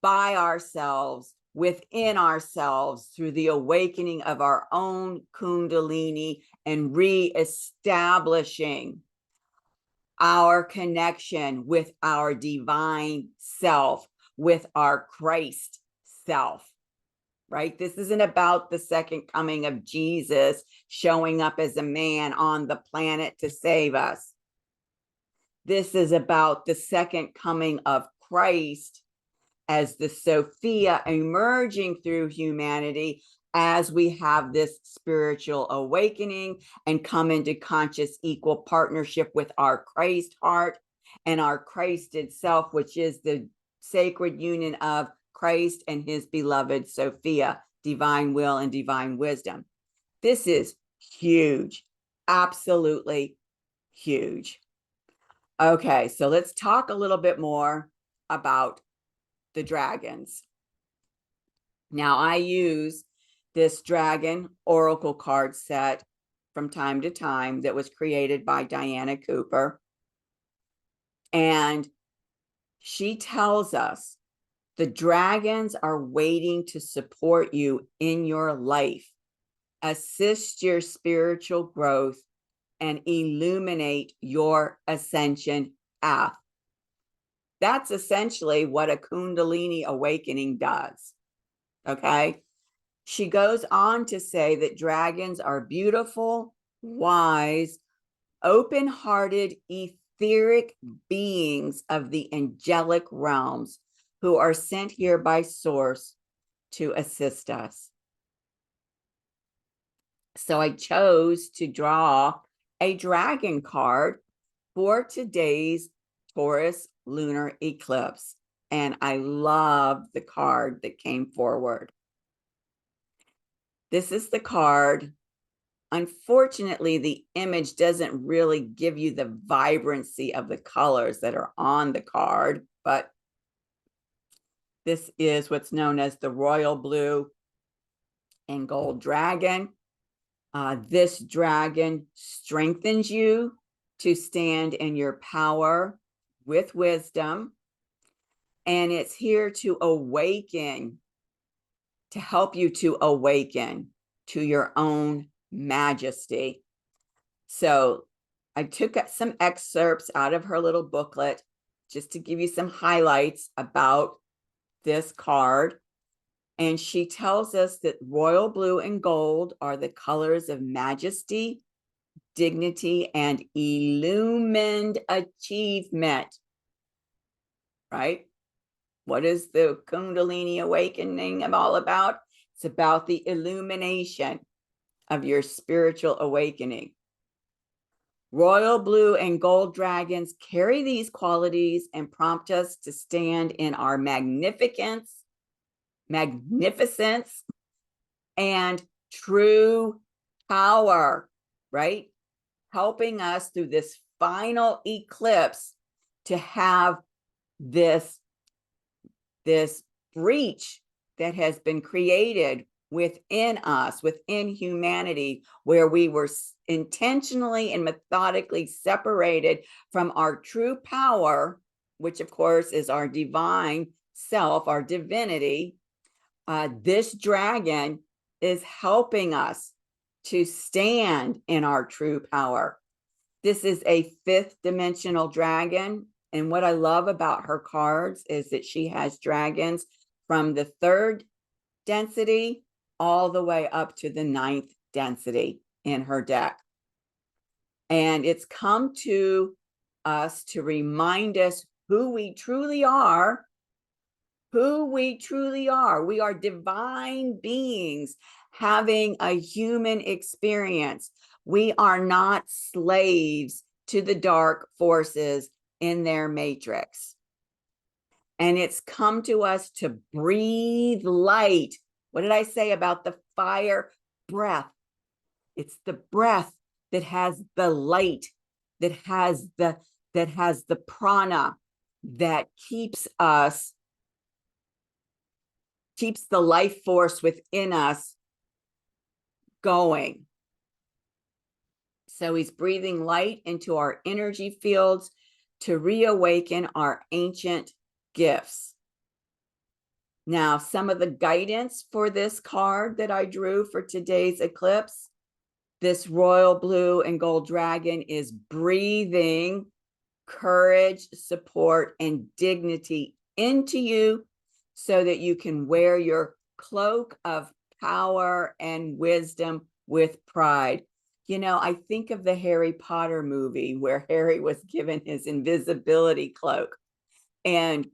by ourselves, within ourselves, through the awakening of our own Kundalini and reestablishing our connection with our divine self, with our Christ self, right? This isn't about the second coming of Jesus showing up as a man on the planet to save us. This is about the second coming of Christ as the Sophia emerging through humanity as we have this spiritual awakening and come into conscious equal partnership with our Christ heart and our Christ itself, which is the sacred union of Christ and his beloved Sophia, divine will and divine wisdom. This is huge, absolutely huge. Okay, so let's talk a little bit more about the dragons. Now, I use this dragon oracle card set from time to time that was created by Diana Cooper. And she tells us the dragons are waiting to support you in your life, assist your spiritual growth, and illuminate your ascension path. That's essentially what a Kundalini awakening does. Okay. She goes on to say that dragons are beautiful, wise, open-hearted, etheric beings of the angelic realms who are sent here by Source to assist us. So I chose to draw a dragon card for today's Taurus lunar eclipse. And I love the card that came forward. This is the card. Unfortunately, the image doesn't really give you the vibrancy of the colors that are on the card, but this is what's known as the royal blue and gold dragon. This dragon strengthens you to stand in your power with wisdom, and it's here to awaken, to help you to awaken to your own majesty. So I took some excerpts out of her little booklet just to give you some highlights about this card. And she tells us that royal blue and gold are the colors of majesty, dignity, and illumined achievement, right? What is the Kundalini awakening all about? It's about the illumination of your spiritual awakening. Royal blue and gold dragons carry these qualities and prompt us to stand in our magnificence, and true power, right? Helping us through this final eclipse to have this breach that has been created within us, within humanity, where we were intentionally and methodically separated from our true power, which of course is our divine self, our divinity. This dragon is helping us to stand in our true power. This is a 5th dimensional dragon. And what I love about her cards is that she has dragons from the 3rd density all the way up to the 9th density in her deck. And it's come to us to remind us who we truly are. Who we truly are. We are divine beings having a human experience. We are not slaves to the dark forces in their matrix. And it's come to us to breathe light. What did I say about the fire breath? It's the breath that has the light, that has the prana, that keeps the life force within us going. So he's breathing light into our energy fields to reawaken our ancient gifts. Now, some of the guidance for this card that I drew for today's eclipse, this royal blue and gold dragon is breathing courage, support, and dignity into you so that you can wear your cloak of power and wisdom with pride. You know, I think of the Harry Potter movie where Harry was given his invisibility cloak. And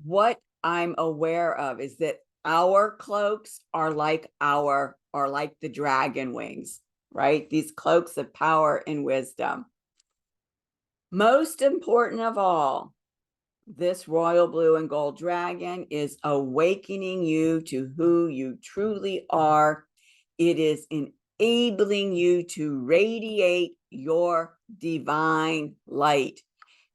what I'm aware of is that our cloaks are like the dragon wings, right? These cloaks of power and wisdom. Most important of all, this royal blue and gold dragon is awakening you to who you truly are. It is enabling you to radiate your divine light.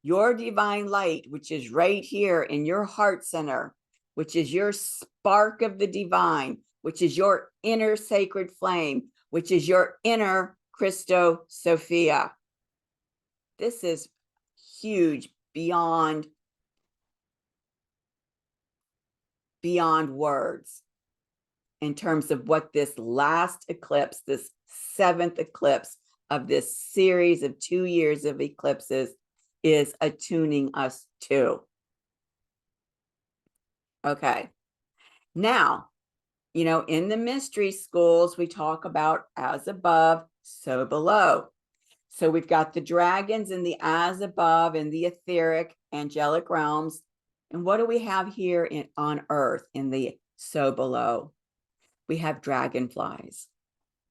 Your divine light, which is right here in your heart center, which is your spark of the divine, which is your inner sacred flame, which is your inner Christo Sophia. This is huge, beyond words in terms of what this last eclipse, this 7th eclipse of this series of 2 years of eclipses, is attuning us to. Okay. Now, you know, in the mystery schools, we talk about as above, so below. So we've got the dragons in the as above and the etheric angelic realms. And what do we have here on earth in the so below? We have dragonflies.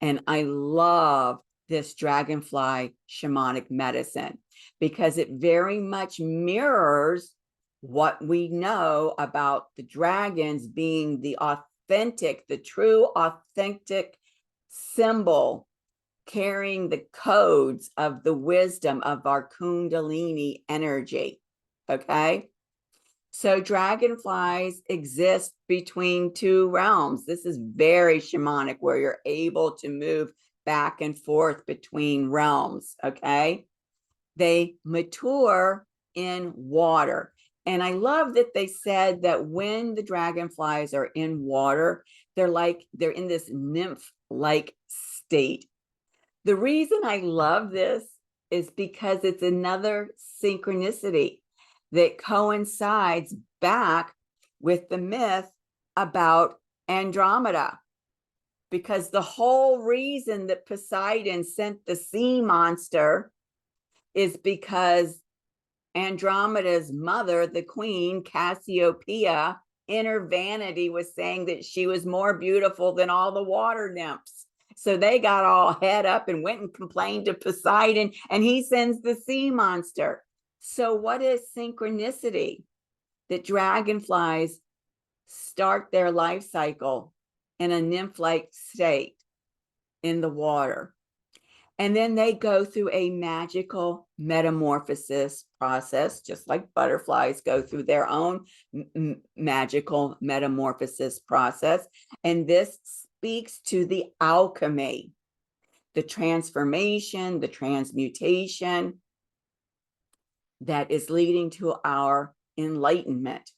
And I love this dragonfly shamanic medicine because it very much mirrors what we know about the dragons being the true authentic symbol carrying the codes of the wisdom of our Kundalini energy. Okay. So dragonflies exist between 2 realms. This is very shamanic, where you're able to move back and forth between realms. Okay. They mature in water. And I love that they said that when the dragonflies are in water, they're in this nymph-like state. The reason I love this is because it's another synchronicity that coincides back with the myth about Andromeda. Because the whole reason that Poseidon sent the sea monster is because Andromeda's mother, the queen, Cassiopeia, in her vanity was saying that she was more beautiful than all the water nymphs. So they got all head up and went and complained to Poseidon, and he sends the sea monster. So what is synchronicity? That dragonflies start their life cycle in a nymph-like state in the water. And then they go through a magical metamorphosis process, just like butterflies go through their own magical metamorphosis process. And this speaks to the alchemy, the transformation, the transmutation that is leading to our enlightenment.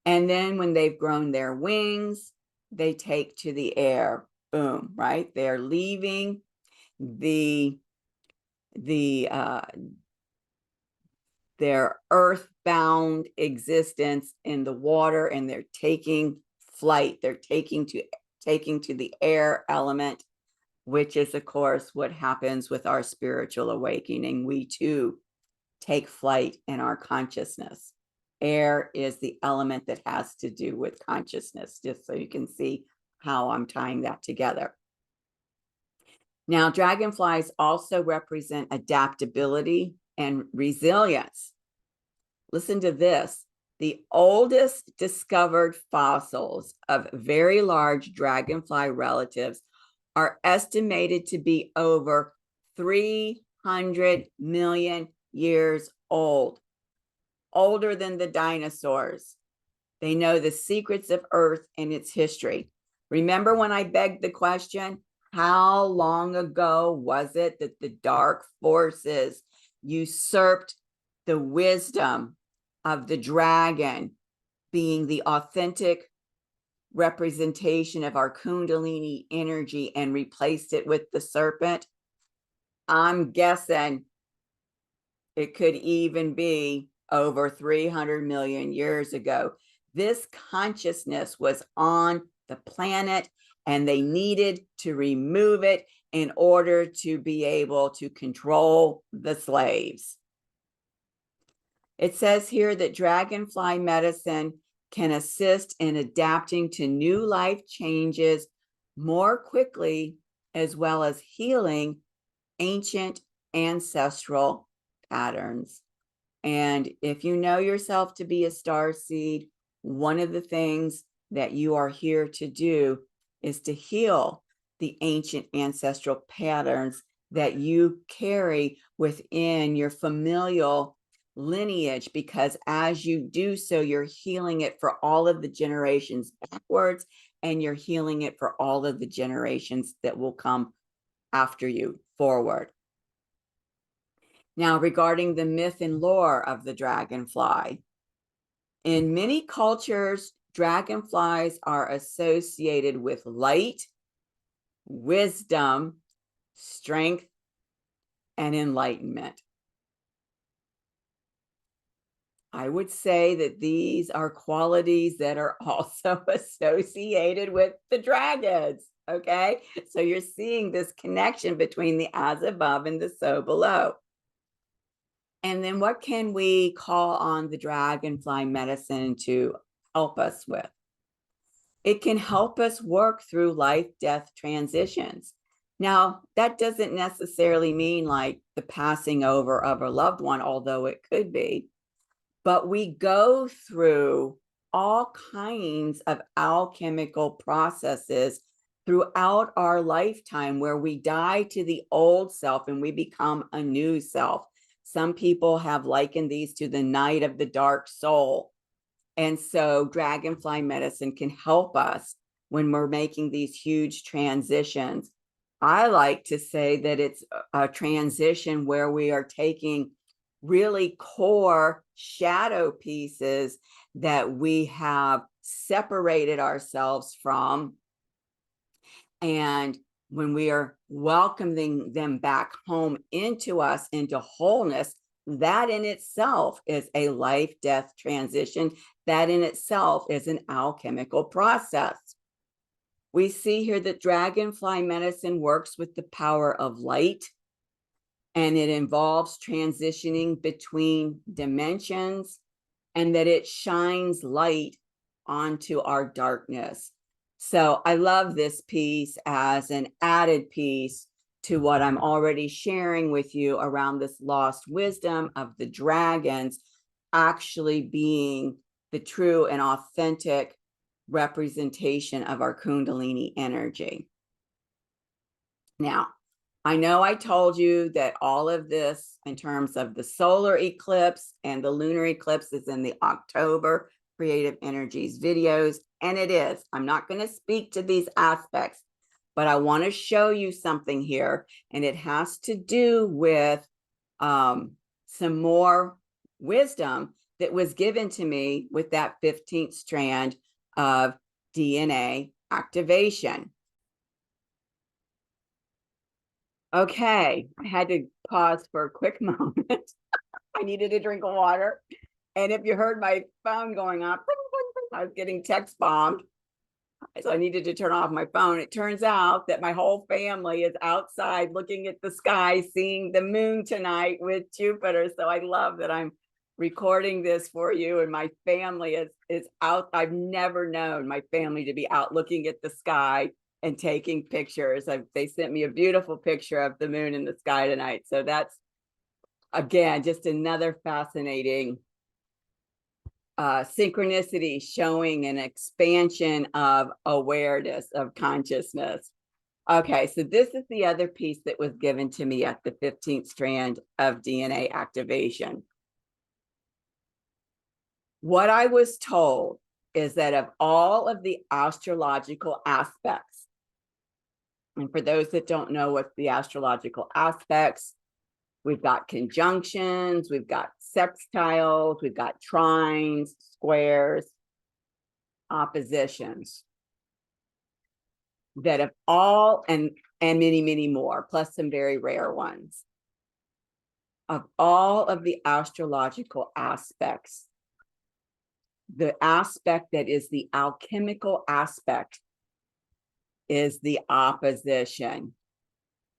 And then when they've grown their wings, they take to the air. Boom, right? They're leaving their earthbound existence in the water, and they're taking flight. They're taking to the air element, which is, of course, what happens with our spiritual awakening. We too take flight in our consciousness. Air is the element that has to do with consciousness, just so you can see how I'm tying that together. Now, dragonflies also represent adaptability and resilience. Listen to this. The oldest discovered fossils of very large dragonfly relatives are estimated to be over 300 million years old, older than the dinosaurs. They know the secrets of Earth and its history. Remember when I begged the question, how long ago was it that the dark forces usurped the wisdom of the dragon, being the authentic representation of our Kundalini energy, and replaced it with the serpent? I'm guessing it could even be over 300 million years ago. This consciousness was on the planet, and they needed to remove it in order to be able to control the slaves. It says here that dragonfly medicine can assist in adapting to new life changes more quickly, as well as healing ancient ancestral patterns. And if you know yourself to be a starseed, one of the things that you are here to do is to heal the ancient ancestral patterns that you carry within your familial lineage, because as you do so, you're healing it for all of the generations backwards, and you're healing it for all of the generations that will come after you forward. Now, regarding the myth and lore of the dragonfly, in many cultures, dragonflies are associated with light, wisdom, strength, and enlightenment. I would say that these are qualities that are also associated with the dragons, okay? So you're seeing this connection between the as above and the so below. And then what can we call on the dragonfly medicine to help us with? It can help us work through life-death transitions. Now, that doesn't necessarily mean like the passing over of a loved one, although it could be. But we go through all kinds of alchemical processes throughout our lifetime where we die to the old self and we become a new self. Some people have likened these to the night of the dark soul. And so dragonfly medicine can help us when we're making these huge transitions. I like to say that it's a transition where we are taking really core shadow pieces that we have separated ourselves from, and when we are welcoming them back home into us, into wholeness, that in itself is a life-death transition. That in itself is an alchemical process. We see here that dragonfly medicine works with the power of light, and it involves transitioning between dimensions, and that it shines light onto our darkness. So I love this piece as an added piece to what I'm already sharing with you around this lost wisdom of the dragons actually being the true and authentic representation of our Kundalini energy. Now, I know I told you that all of this in terms of the solar eclipse and the lunar eclipse is in the October Creative Energies videos, and it is. I'm not going to speak to these aspects, but I want to show you something here, and it has to do with some more wisdom that was given to me with that 15th strand of DNA activation. Okay, I had to pause for a quick moment. I needed a drink of water. And if you heard my phone going off, I was getting text bombed. So I needed to turn off my phone. It turns out that my whole family is outside looking at the sky, seeing the moon tonight with Jupiter. So I love that I'm recording this for you. And my family is out. I've never known my family to be out looking at the sky and taking pictures. They sent me a beautiful picture of the moon in the sky tonight. So that's, again, just another fascinating synchronicity showing an expansion of awareness, of consciousness. Okay, so this is the other piece that was given to me at the 15th strand of DNA activation. What I was told is that of all of the astrological aspects, and for those that don't know what the astrological aspects, we've got conjunctions, we've got sextiles, we've got trines, squares, oppositions. That of all, and many, many more, plus some very rare ones. Of all of the astrological aspects, the aspect that is the alchemical aspect is the opposition.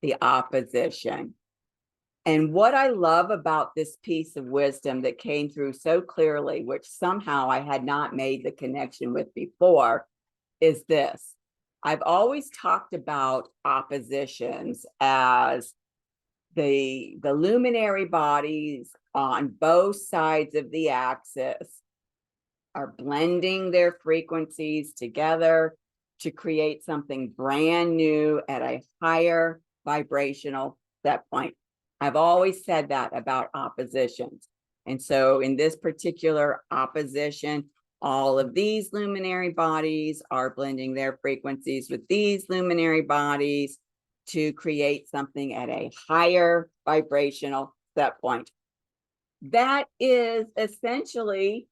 The opposition. And what I love about this piece of wisdom that came through so clearly, which somehow I had not made the connection with before, is this. I've always talked about oppositions as the luminary bodies on both sides of the axis are blending their frequencies together to create something brand new at a higher vibrational set point. I've always said that about oppositions. And so in this particular opposition, all of these luminary bodies are blending their frequencies with these luminary bodies to create something at a higher vibrational set point. That is essentially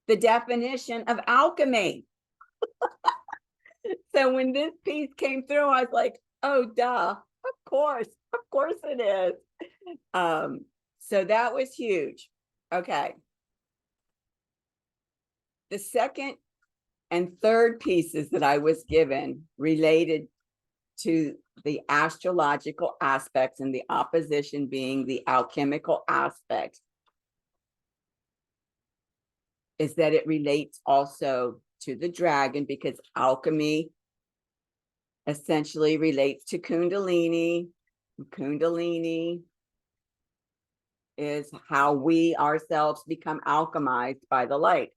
the definition of alchemy. So when this piece came through, I was like, oh, duh, of course it is. So that was huge. Okay. The second and third pieces that I was given related to the astrological aspects and the opposition being the alchemical aspect is that it relates also to the dragon, because alchemy essentially relates to Kundalini. Kundalini is how we ourselves become alchemized by the light.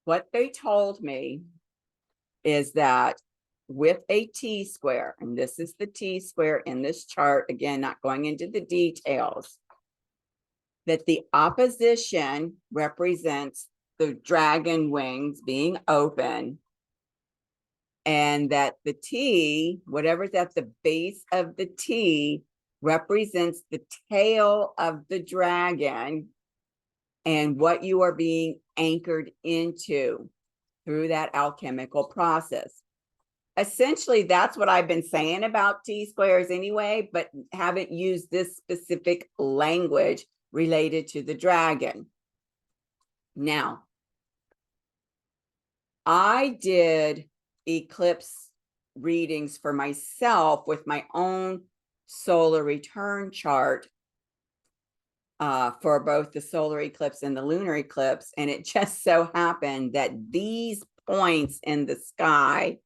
What they told me is that with a T-square, and this is the T-square in this chart, again, not going into the details, that the opposition represents the dragon wings being open, and that the T, whatever's at the base of the T, represents the tail of the dragon and what you are being anchored into through that alchemical process. essentially that's what I've been saying about T-squares anyway, but haven't used this specific language related to the dragon. Now, I did eclipse readings for myself with my own solar return chart for both the solar eclipse and the lunar eclipse. And it just so happened that these points in the sky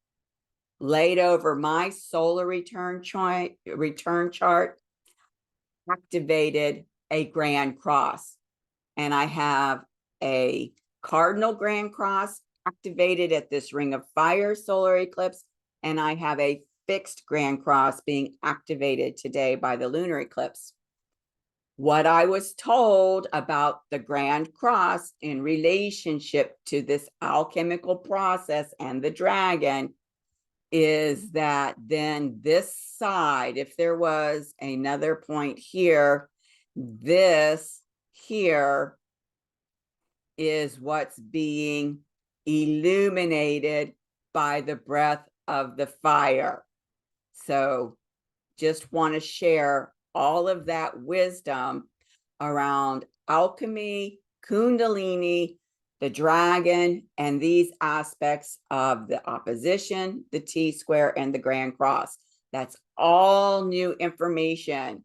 laid over my solar return chart activated a grand cross. And I have a cardinal grand cross activated at this ring of fire solar eclipse, and I have a fixed grand cross being activated today by the lunar eclipse. What I was told about the grand cross in relationship to this alchemical process and the dragon is that then this side, if there was another point here, this here is what's being illuminated by the breath of the fire. So just want to share all of that wisdom around alchemy, Kundalini, the dragon, and these aspects of the opposition, the T-square, and the grand cross. That's all new information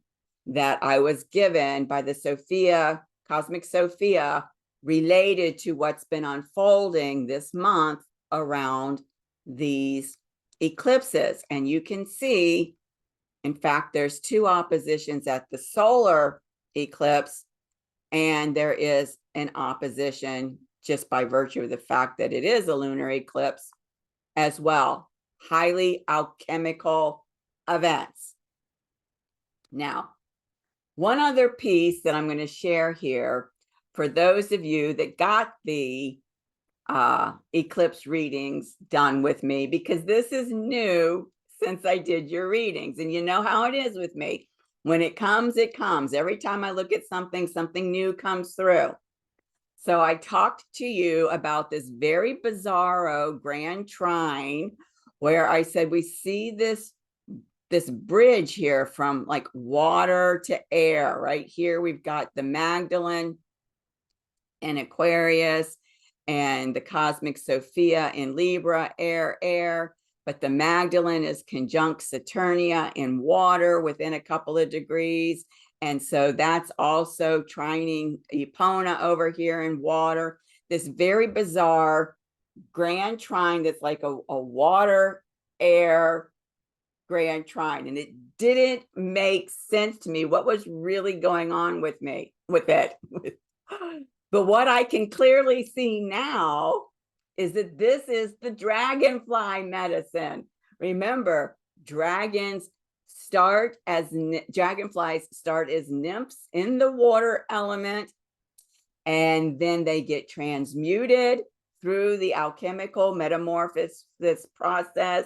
that I was given by the Sophia, Cosmic Sophia, related to what's been unfolding this month around these eclipses. And you can see, in fact, there's two oppositions at the solar eclipse, and there is an opposition just by virtue of the fact that it is a lunar eclipse as well. Highly alchemical events. Now, one other piece that I'm going to share here for those of you that got the eclipse readings done with me, because this is new since I did your readings. And you know how it is with me. When it comes, it comes. Every time I look at something, something new comes through. So I talked to you about this very bizarro grand trine where I said we see this bridge here from like water to air. Right here, we've got the Magdalene in Aquarius and the Cosmic Sophia in Libra, air. But the Magdalene is conjunct Saturnia in water within a couple of degrees. And so that's also trining Epona over here in water. This very bizarre grand trine that's like a water air grand trine. And it didn't make sense to me what was really going on with it. But what I can clearly see now is that this is the dragonfly medicine. Remember, dragonflies start as nymphs in the water element, and then they get transmuted through the alchemical metamorphosis process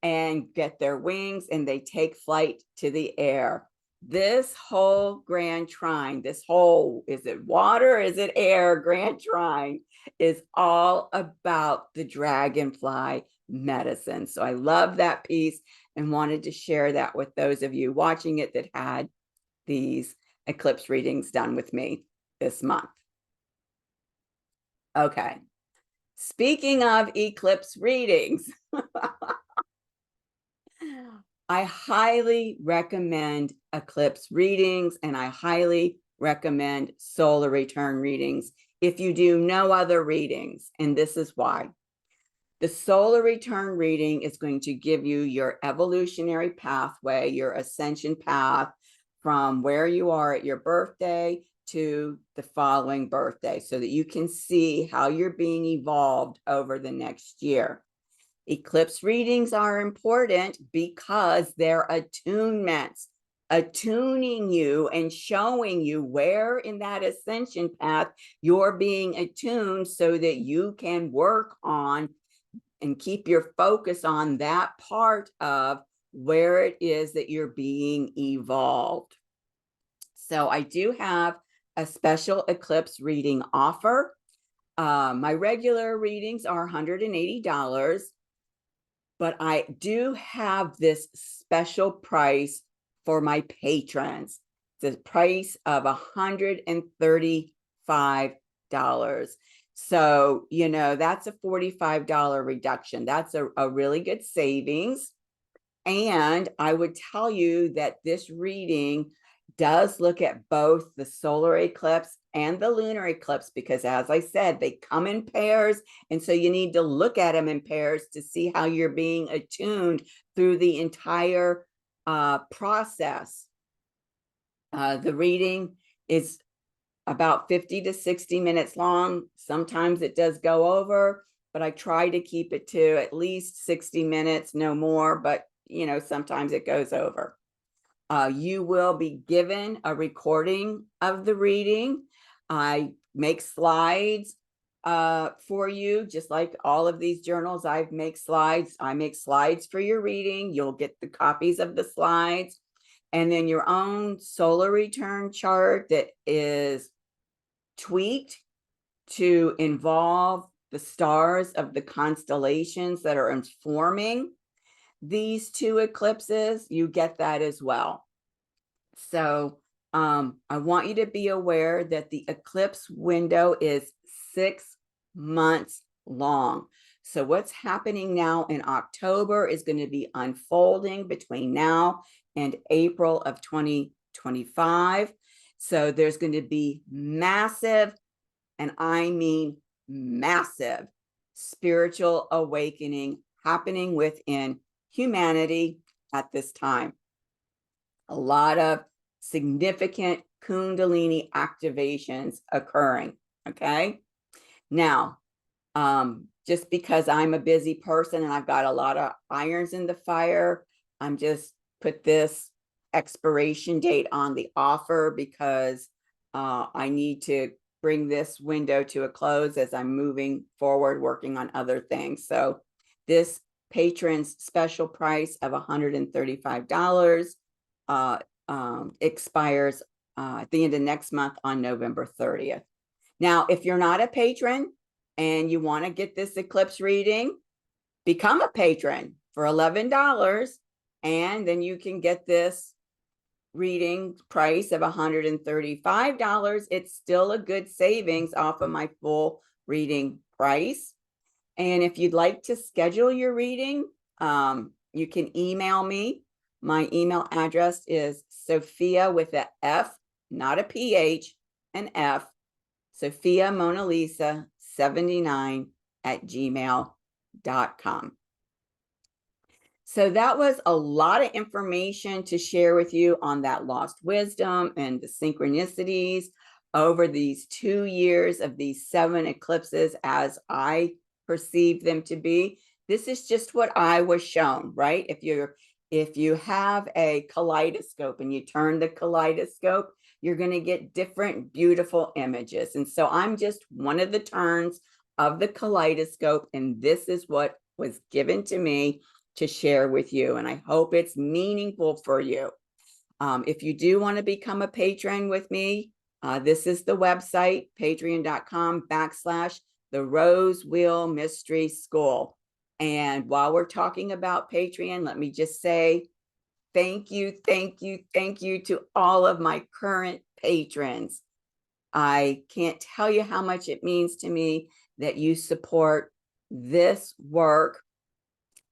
and get their wings, and they take flight to the air. This whole grand trine, this whole, is it water, is it air, grand trine is all about the dragonfly medicine. So I love that piece and wanted to share that with those of you watching it that had these eclipse readings done with me this month. Okay, speaking of eclipse readings, I highly recommend eclipse readings, and I highly recommend solar return readings if you do no other readings. And this is why. The solar return reading is going to give you your evolutionary pathway, your ascension path from where you are at your birthday to the following birthday, so that you can see how you're being evolved over the next year. Eclipse readings are important because they're attunements, attuning you and showing you where in that ascension path you're being attuned so that you can work on and keep your focus on that part of where it is that you're being evolved. So I do have a special eclipse reading offer. My regular readings are $180. but I do have this special price for my patrons. The price of $135. So, that's a $45 reduction. That's a really good savings. And I would tell you that this reading does look at both the solar eclipse and the lunar eclipse, because as I said, they come in pairs. And so you need to look at them in pairs to see how you're being attuned through the entire process. The reading is about 50 to 60 minutes long. Sometimes it does go over, but I try to keep it to at least 60 minutes, no more, but sometimes it goes over. You will be given a recording of the reading. I make slides for you, just like all of these journals. I make slides for your reading. You'll get the copies of the slides, and then your own solar return chart that is tweaked to involve the stars of the constellations that are informing these two eclipses. You get that as well. So I want you to be aware that the eclipse window is 6 months long. So what's happening now in October is going to be unfolding between now and April of 2025. So there's going to be massive, and I mean massive, spiritual awakening happening within humanity at this time. A lot of significant Kundalini activations occurring. Okay. Now, just because I'm a busy person and I've got a lot of irons in the fire, I'm just put this expiration date on the offer because I need to bring this window to a close as I'm moving forward, working on other things. So this patron's special price of $135 expires at the end of next month on November 30th. Now, if you're not a patron and you want to get this eclipse reading, become a patron for $11, and then you can get this reading price of $135. It's still a good savings off of my full reading price. And if you'd like to schedule your reading, you can email me. My email address is Sophia with a F, not a PH, an F, Sophia Mona Lisa 79 at gmail.com. So that was a lot of information to share with you on that lost wisdom and the synchronicities over these 2 years of these 7 eclipses as I perceive them to be. This is just what I was shown, right? If you have a kaleidoscope and you turn the kaleidoscope, you're going to get different beautiful images. And so I'm just one of the turns of the kaleidoscope, and this is what was given to me to share with you. And I hope it's meaningful for you. If you do want to become a patron with me, this is the website, patreon.com/The Rose Wheel Mystery School. And while we're talking about Patreon, let me just say thank you to all of my current patrons. I can't tell you how much it means to me that you support this work.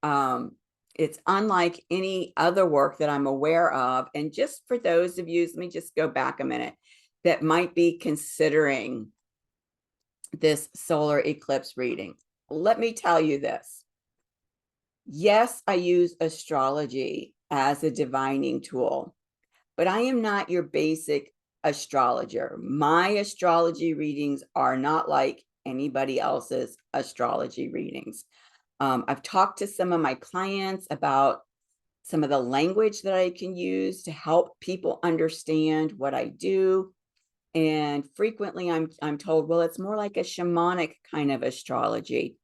It's unlike any other work that I'm aware of. And just for those of you, let me just go back a minute, that might be considering this solar eclipse reading. Let me tell you this. Yes, I use astrology as a divining tool, but I am not your basic astrologer. My astrology readings are not like anybody else's astrology readings. I've talked to some of my clients about some of the language that I can use to help people understand what I do. And frequently I'm told, well, it's more like a shamanic kind of astrology.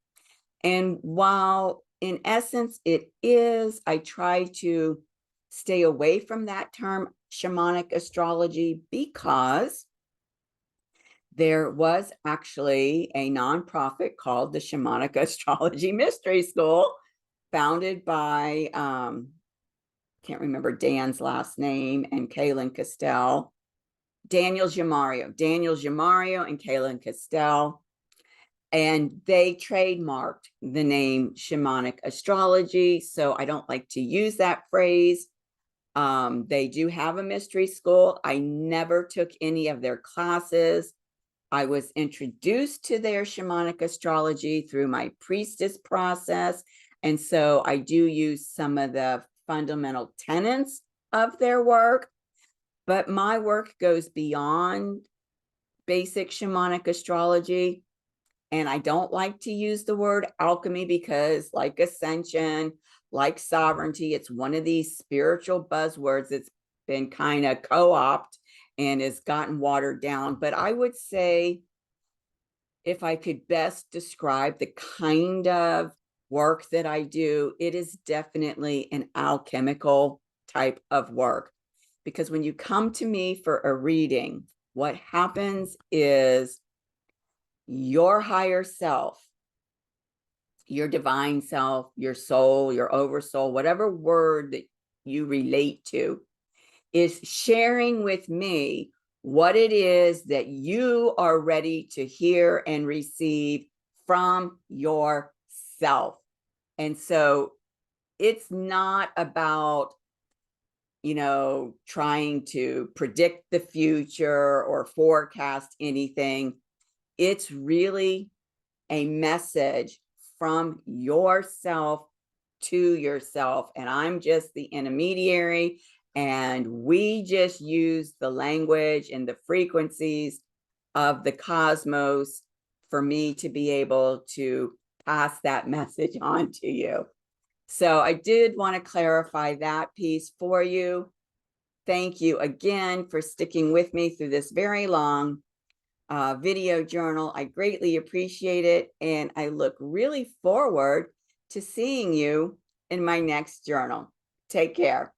And while in essence it is, I try to stay away from that term shamanic astrology because there was actually a nonprofit called the Shamanic Astrology Mystery School founded by, can't remember Dan's last name, and Kaylin Castell. Daniel Giamario and Kaylin Castell. And they trademarked the name shamanic astrology. So I don't like to use that phrase. They do have a mystery school. I never took any of their classes. I was introduced to their shamanic astrology through my priestess process. And so I do use some of the fundamental tenets of their work, but my work goes beyond basic shamanic astrology. And I don't like to use the word alchemy because, like ascension, like sovereignty, it's one of these spiritual buzzwords that's been kind of co-opted and has gotten watered down. But I would say, if I could best describe the kind of work that I do, it is definitely an alchemical type of work. Because when you come to me for a reading, what happens is your higher self, your divine self, your soul, your oversoul, whatever word that you relate to, is sharing with me what it is that you are ready to hear and receive from yourself. And so it's not about, trying to predict the future or forecast anything. It's really a message from yourself to yourself. And I'm just the intermediary. And we just use the language and the frequencies of the cosmos for me to be able to pass that message on to you. So I did want to clarify that piece for you. Thank you again for sticking with me through this very long video journal. I greatly appreciate it. And I look really forward to seeing you in my next journal. Take care.